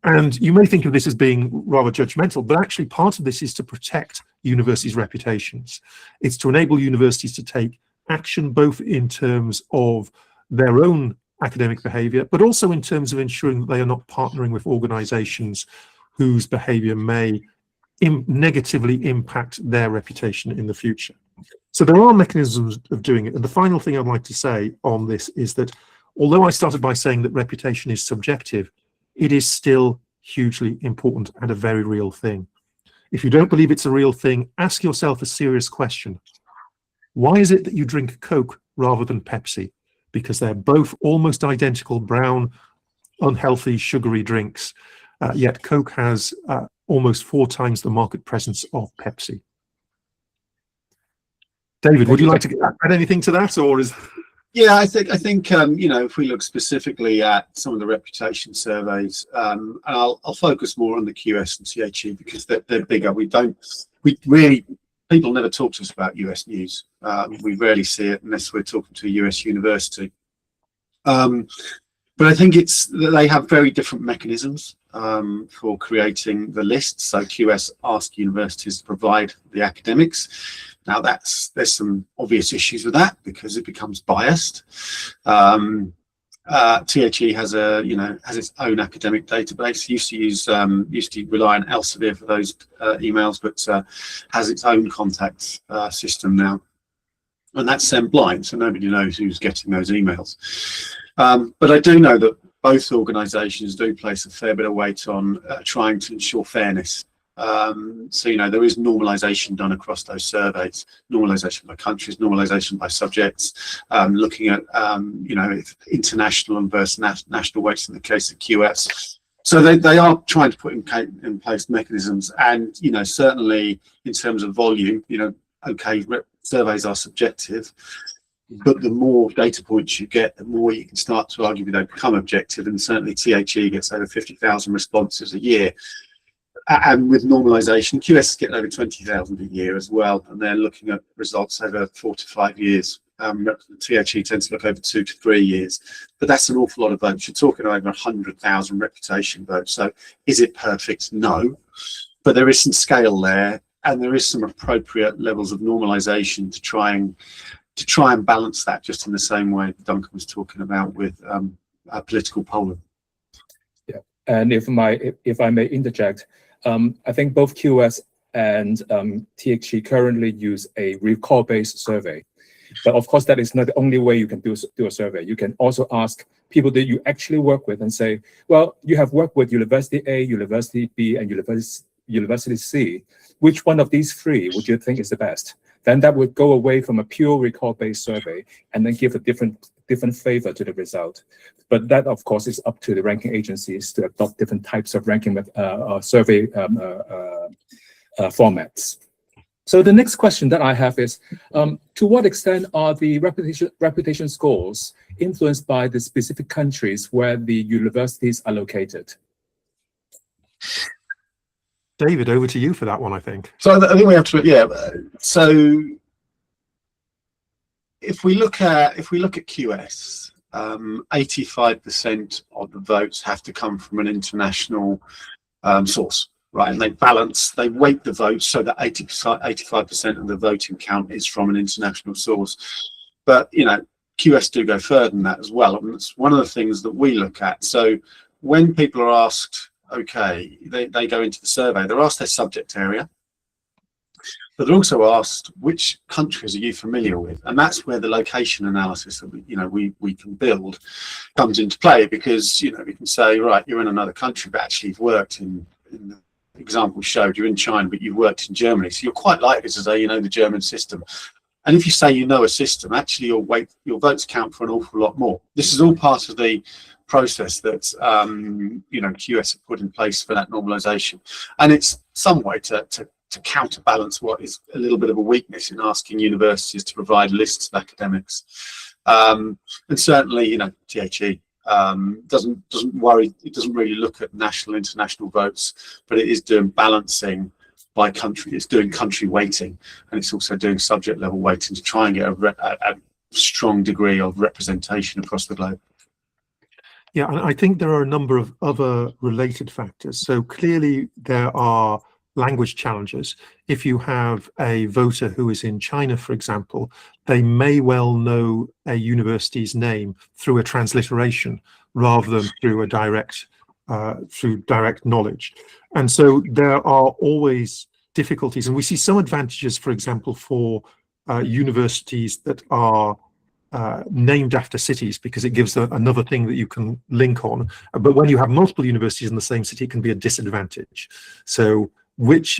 And you may think of this as being rather judgmental, but actually part of this is to protect universities' reputations. It's to enable universities to take action, both in terms of their own academic behavior, but also in terms of ensuring that they are not partnering with organizations whose behavior may negatively impact their reputation in the future. So there are mechanisms of doing it. And the final thing I'd like to say on this is that although I started by saying that reputation is subjective, it is still hugely important and a very real thing. If you don't believe it's a real thing, ask yourself a serious question. Why is it that you drink Coke rather than Pepsi? Because they're both almost identical brown, unhealthy, sugary drinks, yet Coke has almost 4 times the market presence of Pepsi. David, would you like to add anything to that, or is? Yeah, I think you know, if we look specifically at some of the reputation surveys, and I'll focus more on the QS and THE because they're bigger. People never talk to us about US news. We rarely see it unless we're talking to a US university. But I think it's that they have very different mechanisms for creating the list. So QS ask universities to provide the academics. Now there's some obvious issues with that because it becomes biased. THE has its own academic database. Used to rely on Elsevier for those emails, but has its own contact system now, and that's sent blind, so nobody knows who's getting those emails. But I do know that both organisations do place a fair bit of weight on trying to ensure fairness. So, you know, there is normalisation done across those surveys, normalisation by countries, normalisation by subjects, looking at, you know, international and versus national weights in the case of QS. So they are trying to put in place mechanisms, and, you know, certainly in terms of volume, you know, okay, surveys are subjective, but the more data points you get, the more you can start to argue they become objective, and certainly THE gets over 50,000 responses a year. And with normalisation, QS is getting over 20,000 a year as well, and they're looking at results over 4 to 5 years. THE tends to look over 2 to 3 years, but that's an awful lot of votes. You're talking over 100,000 reputation votes. So is it perfect? No, but there is some scale there, and there is some appropriate levels of normalisation to try and balance that, just in the same way Duncan was talking about with political polling. Yeah, and if I may interject. I think both QS and THE currently use a recall-based survey. But of course, that is not the only way you can do a survey. You can also ask people that you actually work with and say, well, you have worked with University A, University B, and University C. Which one of these 3 would you think is the best? Then that would go away from a pure recall-based survey and then give a different flavor to the result. But that, of course, is up to the ranking agencies to adopt different types of ranking survey formats. So the next question that I have is, to what extent are the reputation scores influenced by the specific countries where the universities are located? David, over to you for that one, I think. So I think we have to, yeah. So if we look at QS, 85% of the votes have to come from an international source, right? And they weight the votes so that 85% of the voting count is from an international source. But, you know, QS do go further than that as well. And it's one of the things that we look at. So when people are asked, okay, they go into the survey, they're asked their subject area, but they're also asked which countries are you familiar with, and that's where the location analysis that we can build comes into play, because, you know, we can say, right, you're in another country, but actually you've worked in the example showed you're in China, but you've worked in Germany, so you're quite likely to say you know the German system. And if you say you know a system, actually your votes count for an awful lot more. This is all part of the process that you know, QS have put in place for that normalisation, and it's some way to counterbalance what is a little bit of a weakness in asking universities to provide lists of academics. And certainly, you know, THE doesn't worry. It doesn't really look at national, international votes, but it is doing balancing by country. It's doing country weighting, and it's also doing subject level weighting to try and get a strong degree of representation across the globe. Yeah, and I think there are a number of other related factors. So clearly there are language challenges. If you have a voter who is in China, for example, they may well know a university's name through a transliteration rather than through a direct knowledge. And so there are always difficulties, and we see some advantages, for example, for universities that are named after cities, because it gives another thing that you can link on. But when you have multiple universities in the same city, it can be a disadvantage. So which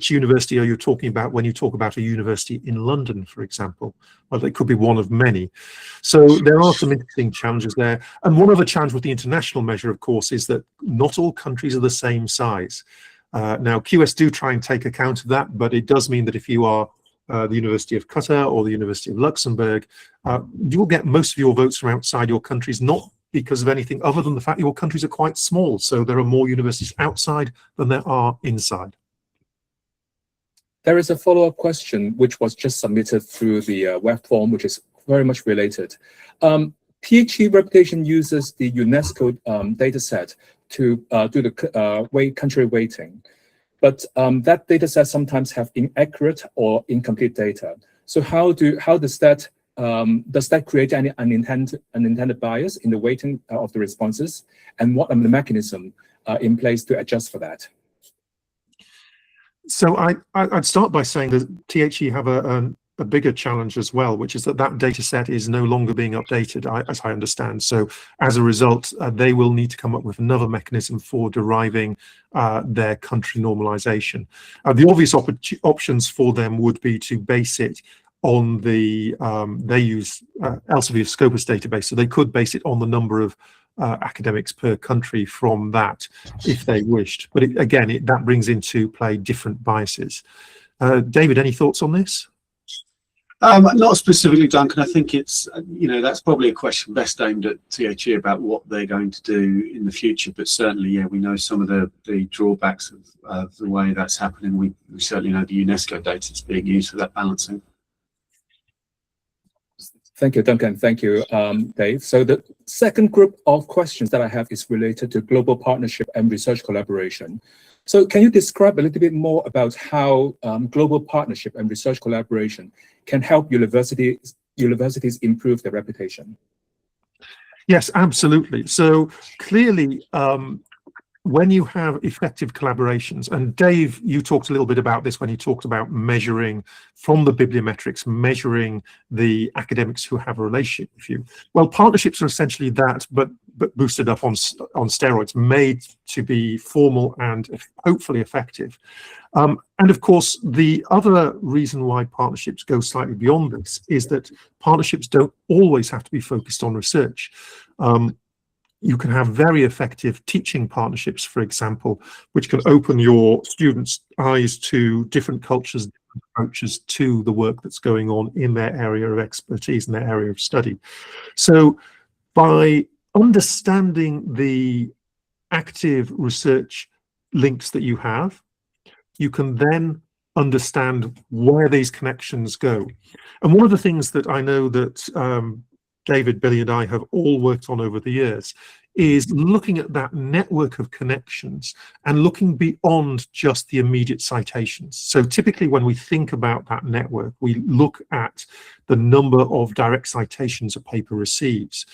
university are you talking about when you talk about a university in London, for example? Well, it could be one of many. So there are some interesting challenges there. And one other challenge with the international measure, of course, is that not all countries are the same size. Now, QS do try and take account of that, but it does mean that if you are the University of Qatar or the University of Luxembourg, you will get most of your votes from outside your countries, not because of anything other than the fact your countries are quite small. So there are more universities outside than there are inside. There is a follow-up question which was just submitted through the web form, which is very much related. PHE reputation uses the UNESCO data set to do the country weighting. But that data set sometimes have inaccurate or incomplete data. So how does that create any unintended bias in the weighting of the responses? And what are the mechanism in place to adjust for that? So I'd start by saying that THE have a bigger challenge as well, which is that data set is no longer being updated, as I understand. So as a result, they will need to come up with another mechanism for deriving their country normalization. The obvious options for them would be to base it on the, they use Elsevier's Scopus database, so they could base it on the number of academics per country from that if they wished. But again, that brings into play different biases. David, any thoughts on this? Not specifically, Duncan. I think it's, that's probably a question best aimed at THE about what they're going to do in the future. But certainly, yeah, we know some of the drawbacks of the way that's happening. We certainly know the UNESCO data is being used for that balancing. Thank you, Duncan. Thank you, Dave. So the second group of questions that I have is related to global partnership and research collaboration. So can you describe a little bit more about how global partnership and research collaboration can help universities improve their reputation? Yes, absolutely. So clearly, when you have effective collaborations, and Dave, you talked a little bit about this when you talked about measuring from the bibliometrics, measuring the academics who have a relationship with you. Well, partnerships are essentially that, but boosted up on steroids, made to be formal and hopefully effective. And of course, the other reason why partnerships go slightly beyond this is that partnerships don't always have to be focused on research. You can have very effective teaching partnerships, for example, which can open your students' eyes to different cultures, different approaches to the work that's going on in their area of expertise, in their area of study. So by understanding the active research links that you have, you can then understand where these connections go. And one of the things that I know that David, Billy, and I have all worked on over the years is looking at that network of connections and looking beyond just the immediate citations. So typically when we think about that network, we look at the number of direct citations a paper receives.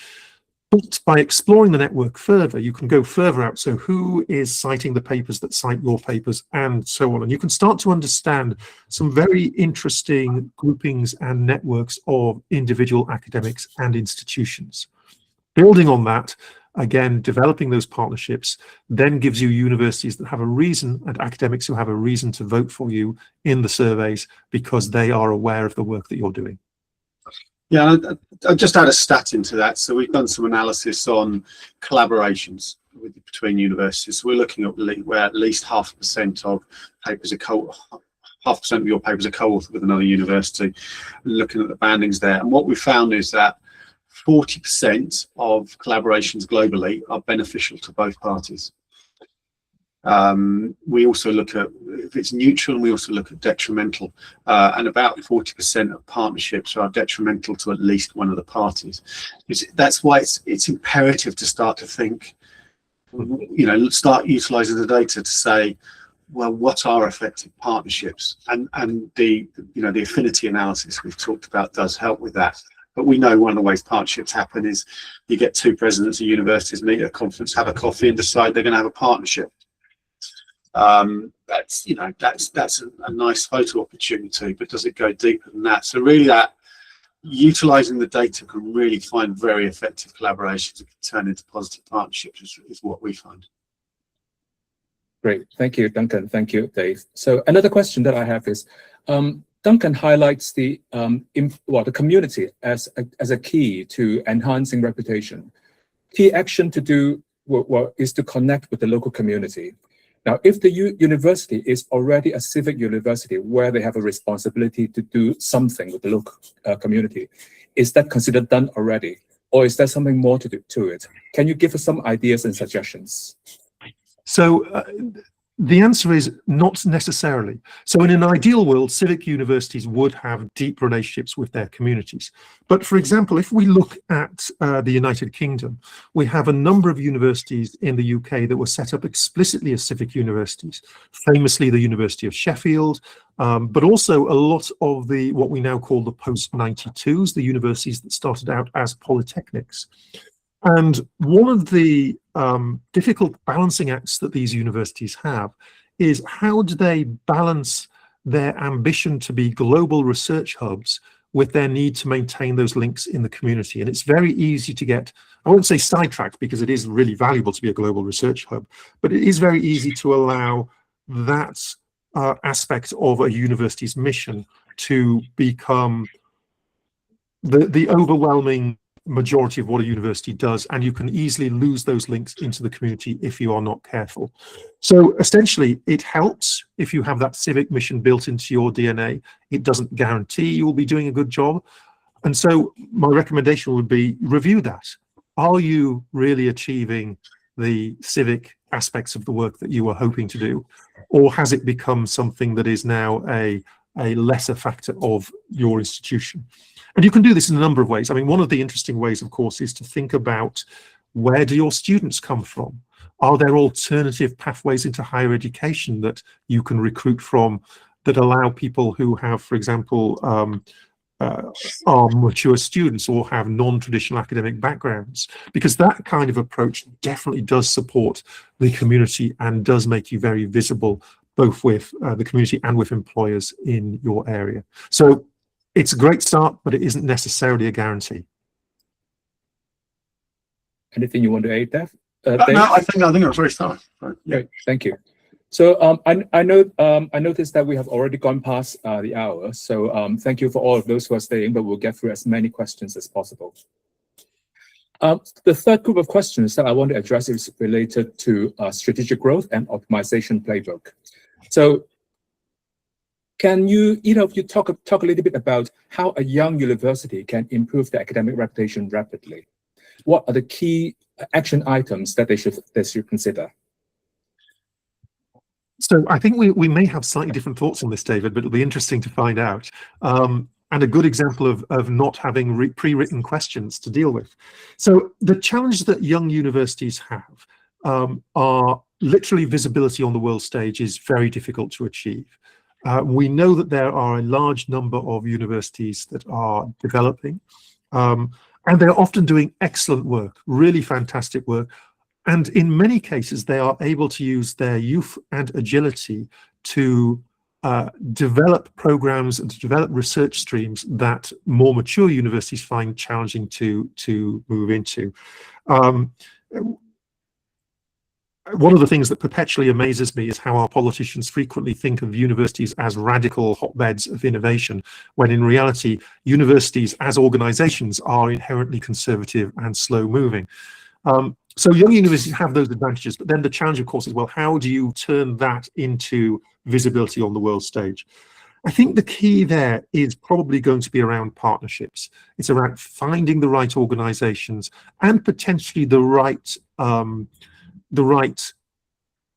But by exploring the network further, you can go further out. So who is citing the papers that cite your papers and so on. And you can start to understand some very interesting groupings and networks of individual academics and institutions. Building on that, again, developing those partnerships then gives you universities that have a reason and academics who have a reason to vote for you in the surveys because they are aware of the work that you're doing. Yeah, I'll just add a stat into that. So we've done some analysis on collaborations between universities. So we're looking at where at least 0.5% of papers are 0.5% of your papers are co-authored with another university, looking at the bandings there. And what we found is that 40% of collaborations globally are beneficial to both parties. We also look at if it's neutral, and we also look at detrimental, and about 40% of partnerships are detrimental to at least one of the parties. That's why it's imperative to start to think, start utilizing the data to say, well, what are effective partnerships? And the affinity analysis we've talked about does help with that. But we know one of the ways partnerships happen is you get two presidents of universities meet at a conference, have a coffee, and decide they're going to have a partnership. That's a nice photo opportunity, but does it go deeper than that? So really, that utilizing the data can really find very effective collaborations that can turn into positive partnerships is what we find. Great, thank you, Duncan. Thank you, Dave. So another question that I have is, Duncan highlights the community as a key to enhancing reputation. Key action to do is to connect with the local community. Now, if the university is already a civic university where they have a responsibility to do something with the local community, is that considered done already? Or is there something more to it? Can you give us some ideas and suggestions? So the answer is not necessarily. So in an ideal world, civic universities would have deep relationships with their communities. But for example, if we look at the United Kingdom, we have a number of universities in the UK that were set up explicitly as civic universities, famously the University of Sheffield, but also a lot of what we now call the post-92s, the universities that started out as polytechnics. And one of the difficult balancing acts that these universities have is how do they balance their ambition to be global research hubs with their need to maintain those links in the community. And it's very easy to get, I won't say sidetracked because it is really valuable to be a global research hub, but it is very easy to allow that aspect of a university's mission to become the overwhelming majority of what a university does, and you can easily lose those links into the community if you are not careful. So essentially, it helps if you have that civic mission built into your DNA. It doesn't guarantee you will be doing a good job. And so my recommendation would be review that. Are you really achieving the civic aspects of the work that you were hoping to do? Or has it become something that is now a lesser factor of your institution? And you can do this in a number of ways. I mean, one of the interesting ways, of course, is to think about where do your students come from? Are there alternative pathways into higher education that you can recruit from that allow people who have, for example, are mature students or have non-traditional academic backgrounds? Because that kind of approach definitely does support the community and does make you very visible, both with the community and with employers in your area. So it's a great start, but it isn't necessarily a guarantee. Anything you want to add, Dave? No, I think it was very thorough. Right. Yeah. Great, thank you. So I noticed that we have already gone past the hour. So thank you for all of those who are staying, but we'll get through as many questions as possible. The third group of questions that I want to address is related to strategic growth and optimization playbook. So can you talk a little bit about how a young university can improve their academic reputation rapidly? What are the key action items that they should consider? So I think we may have slightly different thoughts on this, David, but it'll be interesting to find out. And a good example of not having pre-written questions to deal with. So the challenge that young universities have are literally visibility on the world stage is very difficult to achieve. We know that there are a large number of universities that are developing, and they're often doing excellent work, really fantastic work. And in many cases, they are able to use their youth and agility to develop programs and to develop research streams that more mature universities find challenging to move into. One of the things that perpetually amazes me is how our politicians frequently think of universities as radical hotbeds of innovation, when in reality, universities as organizations are inherently conservative and slow moving. So young universities have those advantages, but then the challenge, of course, is, well, how do you turn that into visibility on the world stage? I think the key there is probably going to be around partnerships. It's around finding the right organizations and potentially the right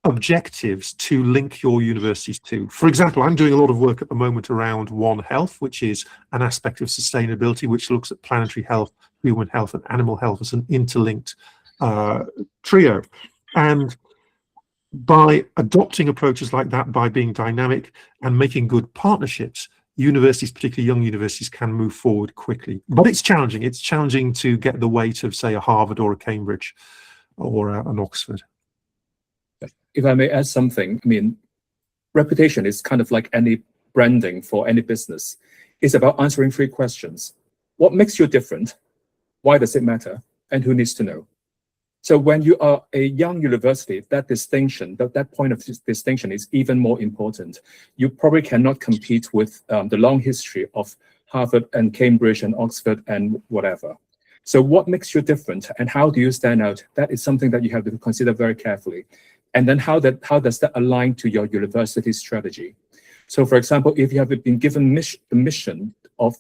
objectives to link your universities to. For example, I'm doing a lot of work at the moment around One Health, which is an aspect of sustainability, which looks at planetary health, human health, and animal health as an interlinked trio. And by adopting approaches like that, by being dynamic and making good partnerships, universities, particularly young universities, can move forward quickly. But it's challenging. It's challenging to get the weight of, say, a Harvard or a Cambridge or an Oxford. If I may add something, I mean, reputation is kind of like any branding for any business. It's about answering 3 questions. What makes you different? Why does it matter? And who needs to know? So when you are a young university, that distinction, that point of distinction is even more important. You probably cannot compete with the long history of Harvard and Cambridge and Oxford and whatever. So what makes you different and how do you stand out? That is something that you have to consider very carefully. And then how does that align to your university strategy? So for example, if you have been given the mission of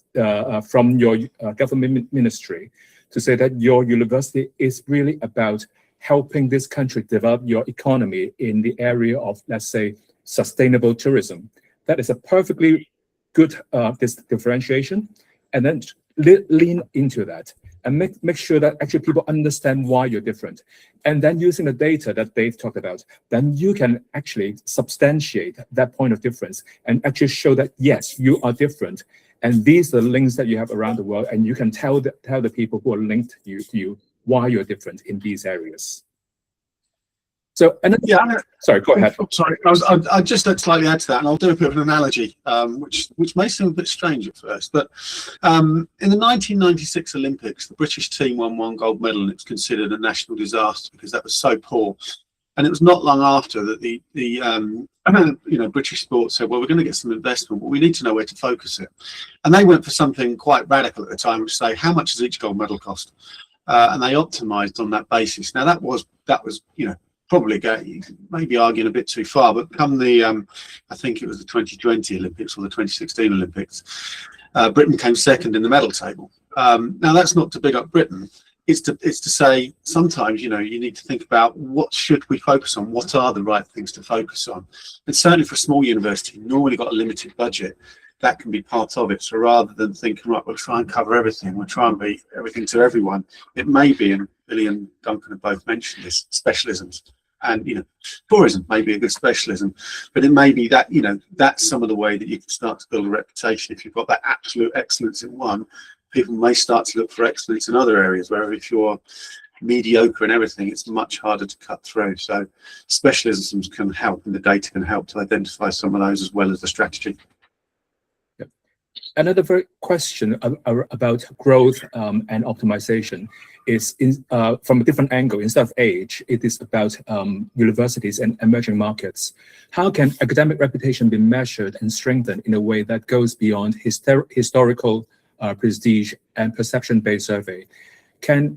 from your government ministry to say that your university is really about helping this country develop your economy in the area of, let's say, sustainable tourism, that is a perfectly good differentiation, and then lean into that and make sure that actually people understand why you're different. And then using the data that Dave talked about, then you can actually substantiate that point of difference and actually show that, yes, you are different. And these are the links that you have around the world, and you can tell the people who are linked to you why you're different in these areas. So, and sorry, go ahead. Sorry, I'll just slightly add to that, and I'll do a bit of an analogy, which may seem a bit strange at first, but in the 1996 Olympics, the British team won 1 gold medal, and it's considered a national disaster because that was so poor. And it was not long after that the British sport said, well, we're going to get some investment, but we need to know where to focus it. And they went for something quite radical at the time, which say, how much does each gold medal cost? And they optimized on that basis. Now that was probably maybe arguing a bit too far, but come the I think it was the 2020 Olympics or the 2016 Olympics, Britain came second in the medal table. Now that's not to big up Britain. It's to say sometimes, you need to think about what should we focus on? What are the right things to focus on? And certainly for a small university, normally got a limited budget, that can be part of it. So rather than thinking, right, we'll try and cover everything, we'll try and be everything to everyone, it may be, and Billy and Duncan have both mentioned this, specialisms. And, tourism may be a good specialism, but it may be that, that's some of the way that you can start to build a reputation. If you've got that absolute excellence in one, people may start to look for excellence in other areas, where if you're mediocre in everything, it's much harder to cut through. So specialisms can help, and the data can help to identify some of those as well as the strategy. Yep. Another question about growth and optimization is from a different angle. Instead of age, it is about universities and emerging markets. How can academic reputation be measured and strengthened in a way that goes beyond historical prestige and perception-based survey?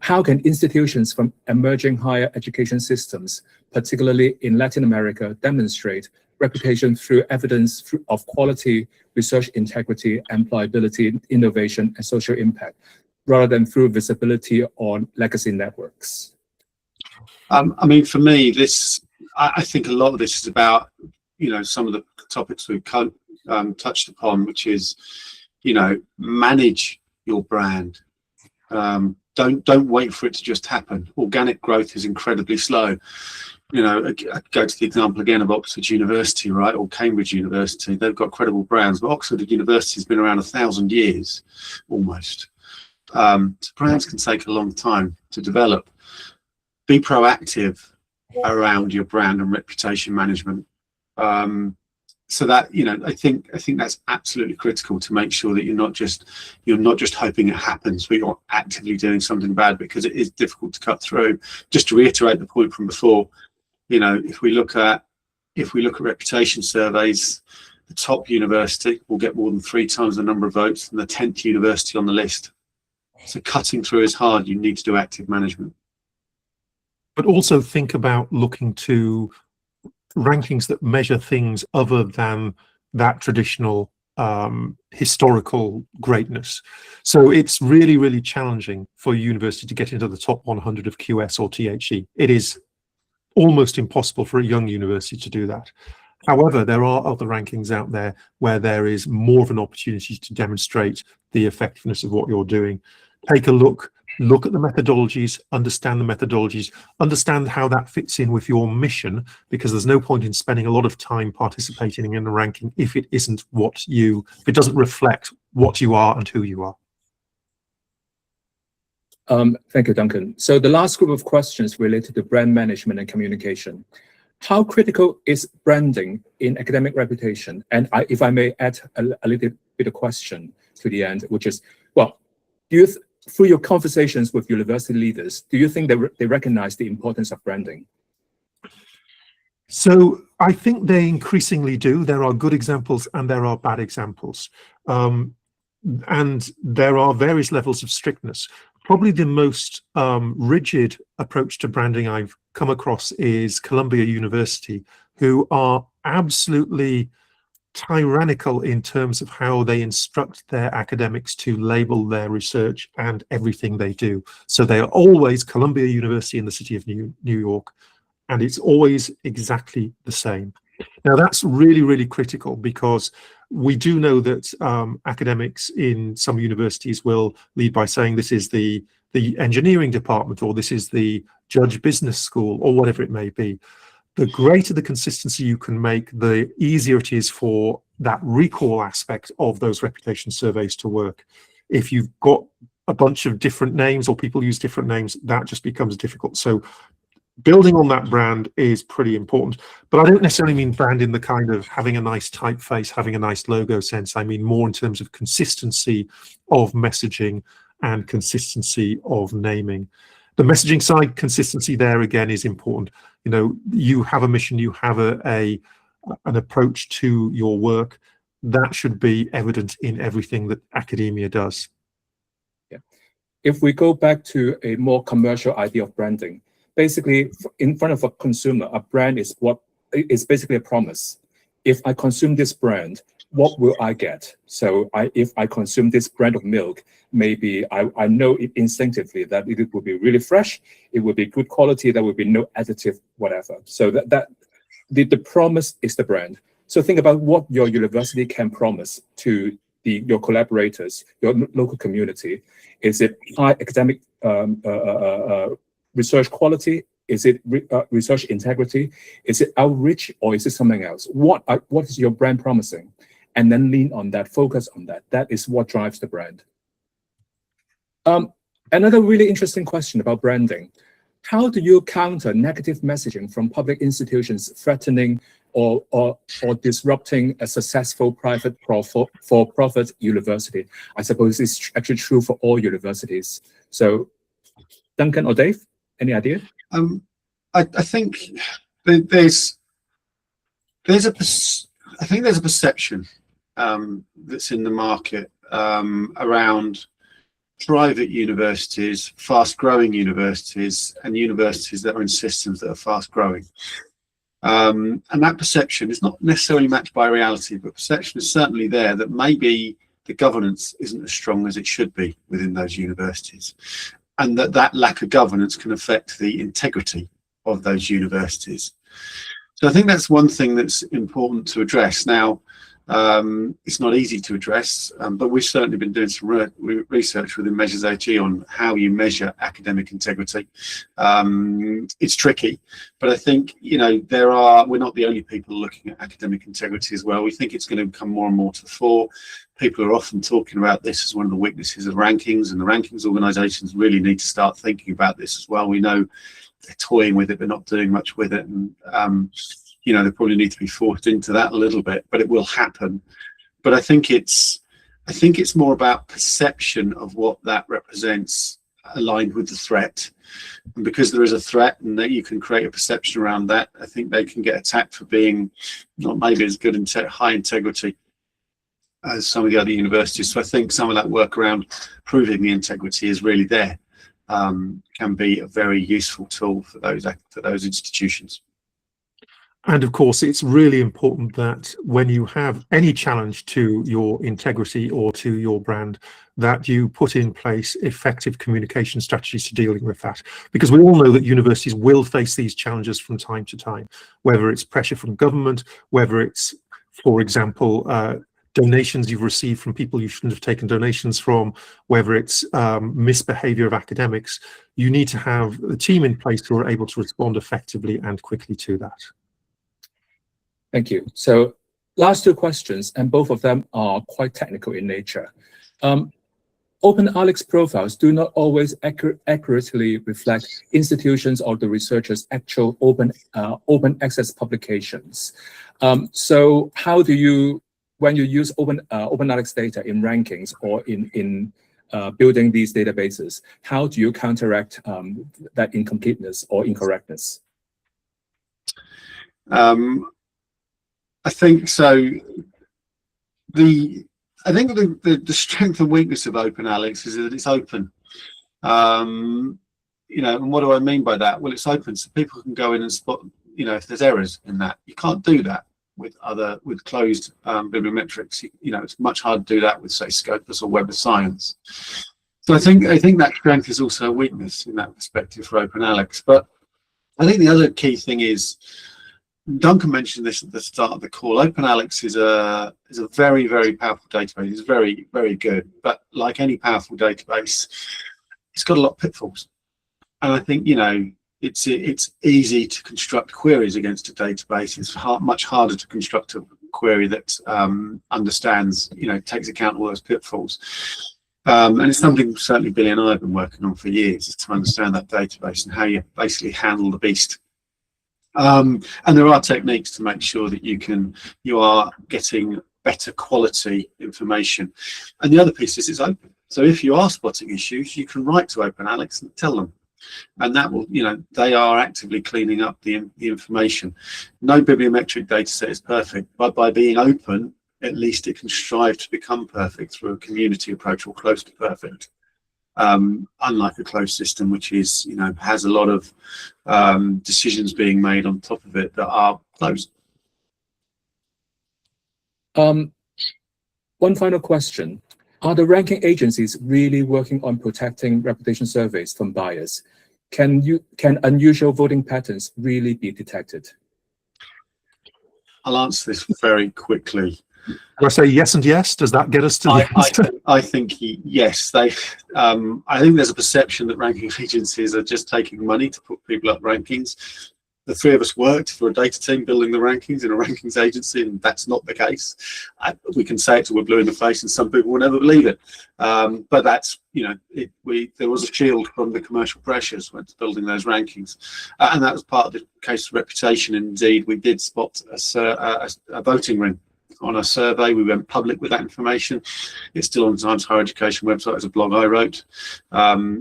How can institutions from emerging higher education systems, particularly in Latin America, demonstrate reputation through evidence of quality, research integrity, employability, innovation, and social impact, rather than through visibility on legacy networks? I mean, for me, I think a lot of this is about, some of the topics we've touched upon, which is, manage your brand. Don't wait for it to just happen. Organic growth is incredibly slow. I go to the example again of Oxford University, right, or Cambridge University. They've got credible brands, but Oxford University has been around 1,000 years, almost. So brands can take a long time to develop. Be proactive around your brand and reputation management. So that, I think that's absolutely critical, to make sure that you're not just hoping it happens, but you're actively doing something bad, because it is difficult to cut through. Just to reiterate the point from before, if we look at reputation surveys, the top university will get more than 3 times the number of votes than the 10th university on the list. So cutting through is hard. You need to do active management. But also think about looking to rankings that measure things other than that traditional historical greatness. So it's really, really challenging for a university to get into the top 100 of QS or THE. It is almost impossible for a young university to do that. However, there are other rankings out there where there is more of an opportunity to demonstrate the effectiveness of what you're doing. Take a look look at the methodologies, understand how that fits in with your mission, because there's no point in spending a lot of time participating in a ranking if it doesn't reflect what you are and who you are. Thank you, Duncan. So the last group of questions related to brand management and communication. How critical is branding in academic reputation? And if I may add a little bit of question to the end, which is, well, through your conversations with university leaders, do you think they recognize the importance of branding? So I think they increasingly do. There are good examples and there are bad examples. And there are various levels of strictness. Probably the most rigid approach to branding I've come across is Columbia University, who are absolutely tyrannical in terms of how they instruct their academics to label their research and everything they do. So they are always Columbia University in the city of New York, and it's always exactly the same. Now that's really, really critical, because we do know that academics in some universities will lead by saying this is the engineering department, or this is the Judge Business School, or whatever it may be. The greater the consistency you can make, the easier it is for that recall aspect of those reputation surveys to work. If you've got a bunch of different names, or people use different names, that just becomes difficult. So building on that brand is pretty important. But I don't necessarily mean brand in the kind of having a nice typeface, having a nice logo sense. I mean more in terms of consistency of messaging and consistency of naming. The messaging side, consistency there again is important. You know, you have a mission, you have an approach to your work that should be evident in everything that academia does. Yeah. If we go back to a more commercial idea of branding, basically in front of a consumer, a brand is basically a promise. If I consume this brand, what will I get? So if I consume this brand of milk, maybe I know it instinctively that it will be really fresh, it will be good quality, there will be no additive, whatever. So the promise is the brand. So think about what your university can promise to your collaborators, your local community. Is it high academic research quality? Is it research integrity? Is it outreach, or is it something else? What is your brand promising? And then lean on that, focus on that. That is what drives the brand. Another really interesting question about branding. How do you counter negative messaging from public institutions threatening or disrupting a successful private for-profit university? I suppose it's actually true for all universities. So Duncan or Dave, any idea? I think there's a perception that's in the market around private universities, fast-growing universities, and universities that are in systems that are fast-growing. And that perception is not necessarily matched by reality, but perception is certainly there that maybe the governance isn't as strong as it should be within those universities, and that lack of governance can affect the integrity of those universities. So I think that's one thing that's important to address. Now, it's not easy to address, but we've certainly been doing some research within measuresHE on how you measure academic integrity. It's tricky, but I think, you know, we're not the only people looking at academic integrity as well. We think it's going to come more and more to the fore. People are often talking about this as one of the weaknesses of rankings, and the rankings organisations really need to start thinking about this as well. We know they're toying with it, but not doing much with it, and you know, they probably need to be forced into that a little bit, but it will happen. But I think it's more about perception of what that represents aligned with the threat. And because there is a threat and that you can create a perception around that, I think they can get attacked for being not maybe as good in high integrity as some of the other universities. So I think some of that work around proving the integrity is really there, can be a very useful tool for those institutions. And of course, it's really important that when you have any challenge to your integrity or to your brand, that you put in place effective communication strategies to dealing with that. Because we all know that universities will face these challenges from time to time, whether it's pressure from government, whether it's, for example, donations you've received from people you shouldn't have taken donations from, whether it's misbehavior of academics. You need to have a team in place who are able to respond effectively and quickly to that. Thank you. So last two questions, and both of them are quite technical in nature. OpenAlex profiles do not always accurately reflect institutions or the researchers' actual open access publications. So how do you, when you use OpenAlex data in rankings or in building these databases, how do you counteract that incompleteness or incorrectness? I think so. I think the strength and weakness of OpenAlex is that it's open. You know, and what do I mean by that? Well, it's open, so people can go in and spot, you know, if there's errors in that. You can't do that with closed bibliometrics. You know, it's much harder to do that with, say, Scopus or Web of Science. So I think that strength is also a weakness in that perspective for OpenAlex. But I think the other key thing is, Duncan mentioned this at the start of the call. OpenAlex is a very, very powerful database. It's very, very good. But like any powerful database, it's got a lot of pitfalls. And I think, you know, it's easy to construct queries against a database. It's much harder to construct a query that understands, you know, takes account of all those pitfalls. And it's something certainly Billy and I have been working on for years, is to understand that database and how you basically handle the beast. And there are techniques to make sure that you are getting better quality information. And the other piece is it's open. So if you are spotting issues, you can write to OpenAlex and tell them. And that will, you know, they are actively cleaning up the information. No bibliometric data set is perfect, but by being open, at least it can strive to become perfect through a community approach or close to perfect. Unlike a closed system, which is, you know, has a lot of decisions being made on top of it that are closed. One final question. Are the ranking agencies really working on protecting reputation surveys from bias? Can unusual voting patterns really be detected? I'll answer this very quickly. Can I say yes and yes? Does that get us to the answer? I think yes. I think there's a perception that ranking agencies are just taking money to put people up rankings. The three of us worked for a data team building the rankings in a rankings agency, and that's not the case. We can say it till we're blue in the face, and some people will never believe it. But that's, you know, there was a shield from the commercial pressures when building those rankings, and that was part of the case of reputation. Indeed, we did spot a voting ring on a survey. We went public with that information. It's still on the Times Higher Education website as a blog I wrote.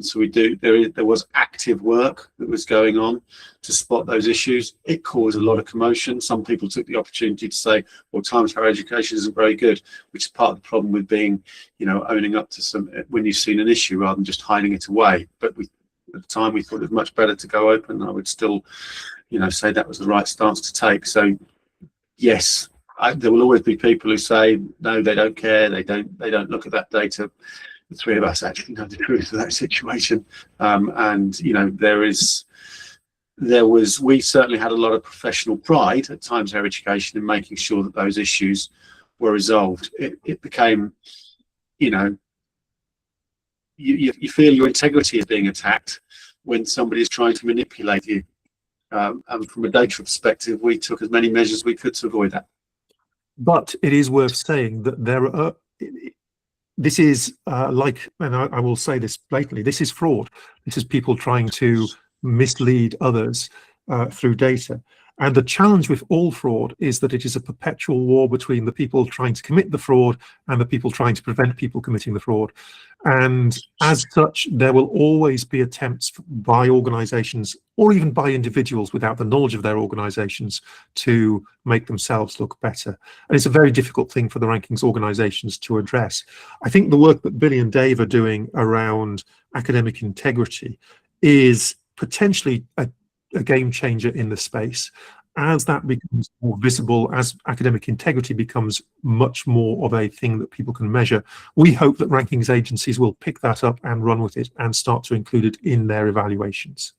So there was active work that was going on to spot those issues. It caused a lot of commotion. Some people took the opportunity to say, well, Times Higher Education isn't very good, which is part of the problem with being, you know, owning up to some, when you've seen an issue rather than just hiding it away. But at the time we thought it was much better to go open. I would still, you know, say that was the right stance to take. So yes, there will always be people who say no, they don't care, they don't look at that data. The three of us actually know the truth of that situation, and you know, we certainly had a lot of professional pride at Times Higher Education in making sure that those issues were resolved. It became, you know, you feel your integrity is being attacked when somebody is trying to manipulate you, and from a data perspective, we took as many measures as we could to avoid that. But it is worth saying that there are, this is like, and I will say this blatantly, this is fraud. This is people trying to mislead others through data. And the challenge with all fraud is that it is a perpetual war between the people trying to commit the fraud and the people trying to prevent people committing the fraud. And as such, there will always be attempts by organizations or even by individuals without the knowledge of their organizations to make themselves look better. And it's a very difficult thing for the rankings organizations to address. I think the work that Billy and Dave are doing around academic integrity is potentially a game changer in the space. As that becomes more visible, as academic integrity becomes much more of a thing that people can measure, we hope that rankings agencies will pick that up and run with it and start to include it in their evaluations.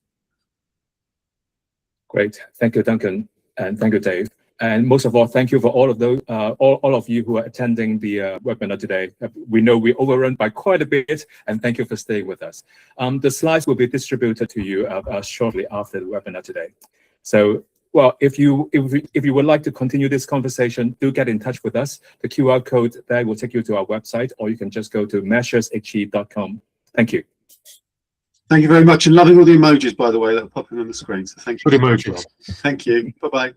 Great. Thank you, Duncan. And thank you, Dave. And most of all, thank you for all of those, all of you who are attending the webinar today. We know we overrun by quite a bit, and thank you for staying with us. The slides will be distributed to you shortly after the webinar today. So, well, if you would like to continue this conversation, do get in touch with us. The QR code there will take you to our website, or you can just go to measuresHE.com. Thank you. Thank you very much, and loving all the emojis, by the way, that are popping on the screen. So thank you. Good emoji. Thank you. Bye-bye.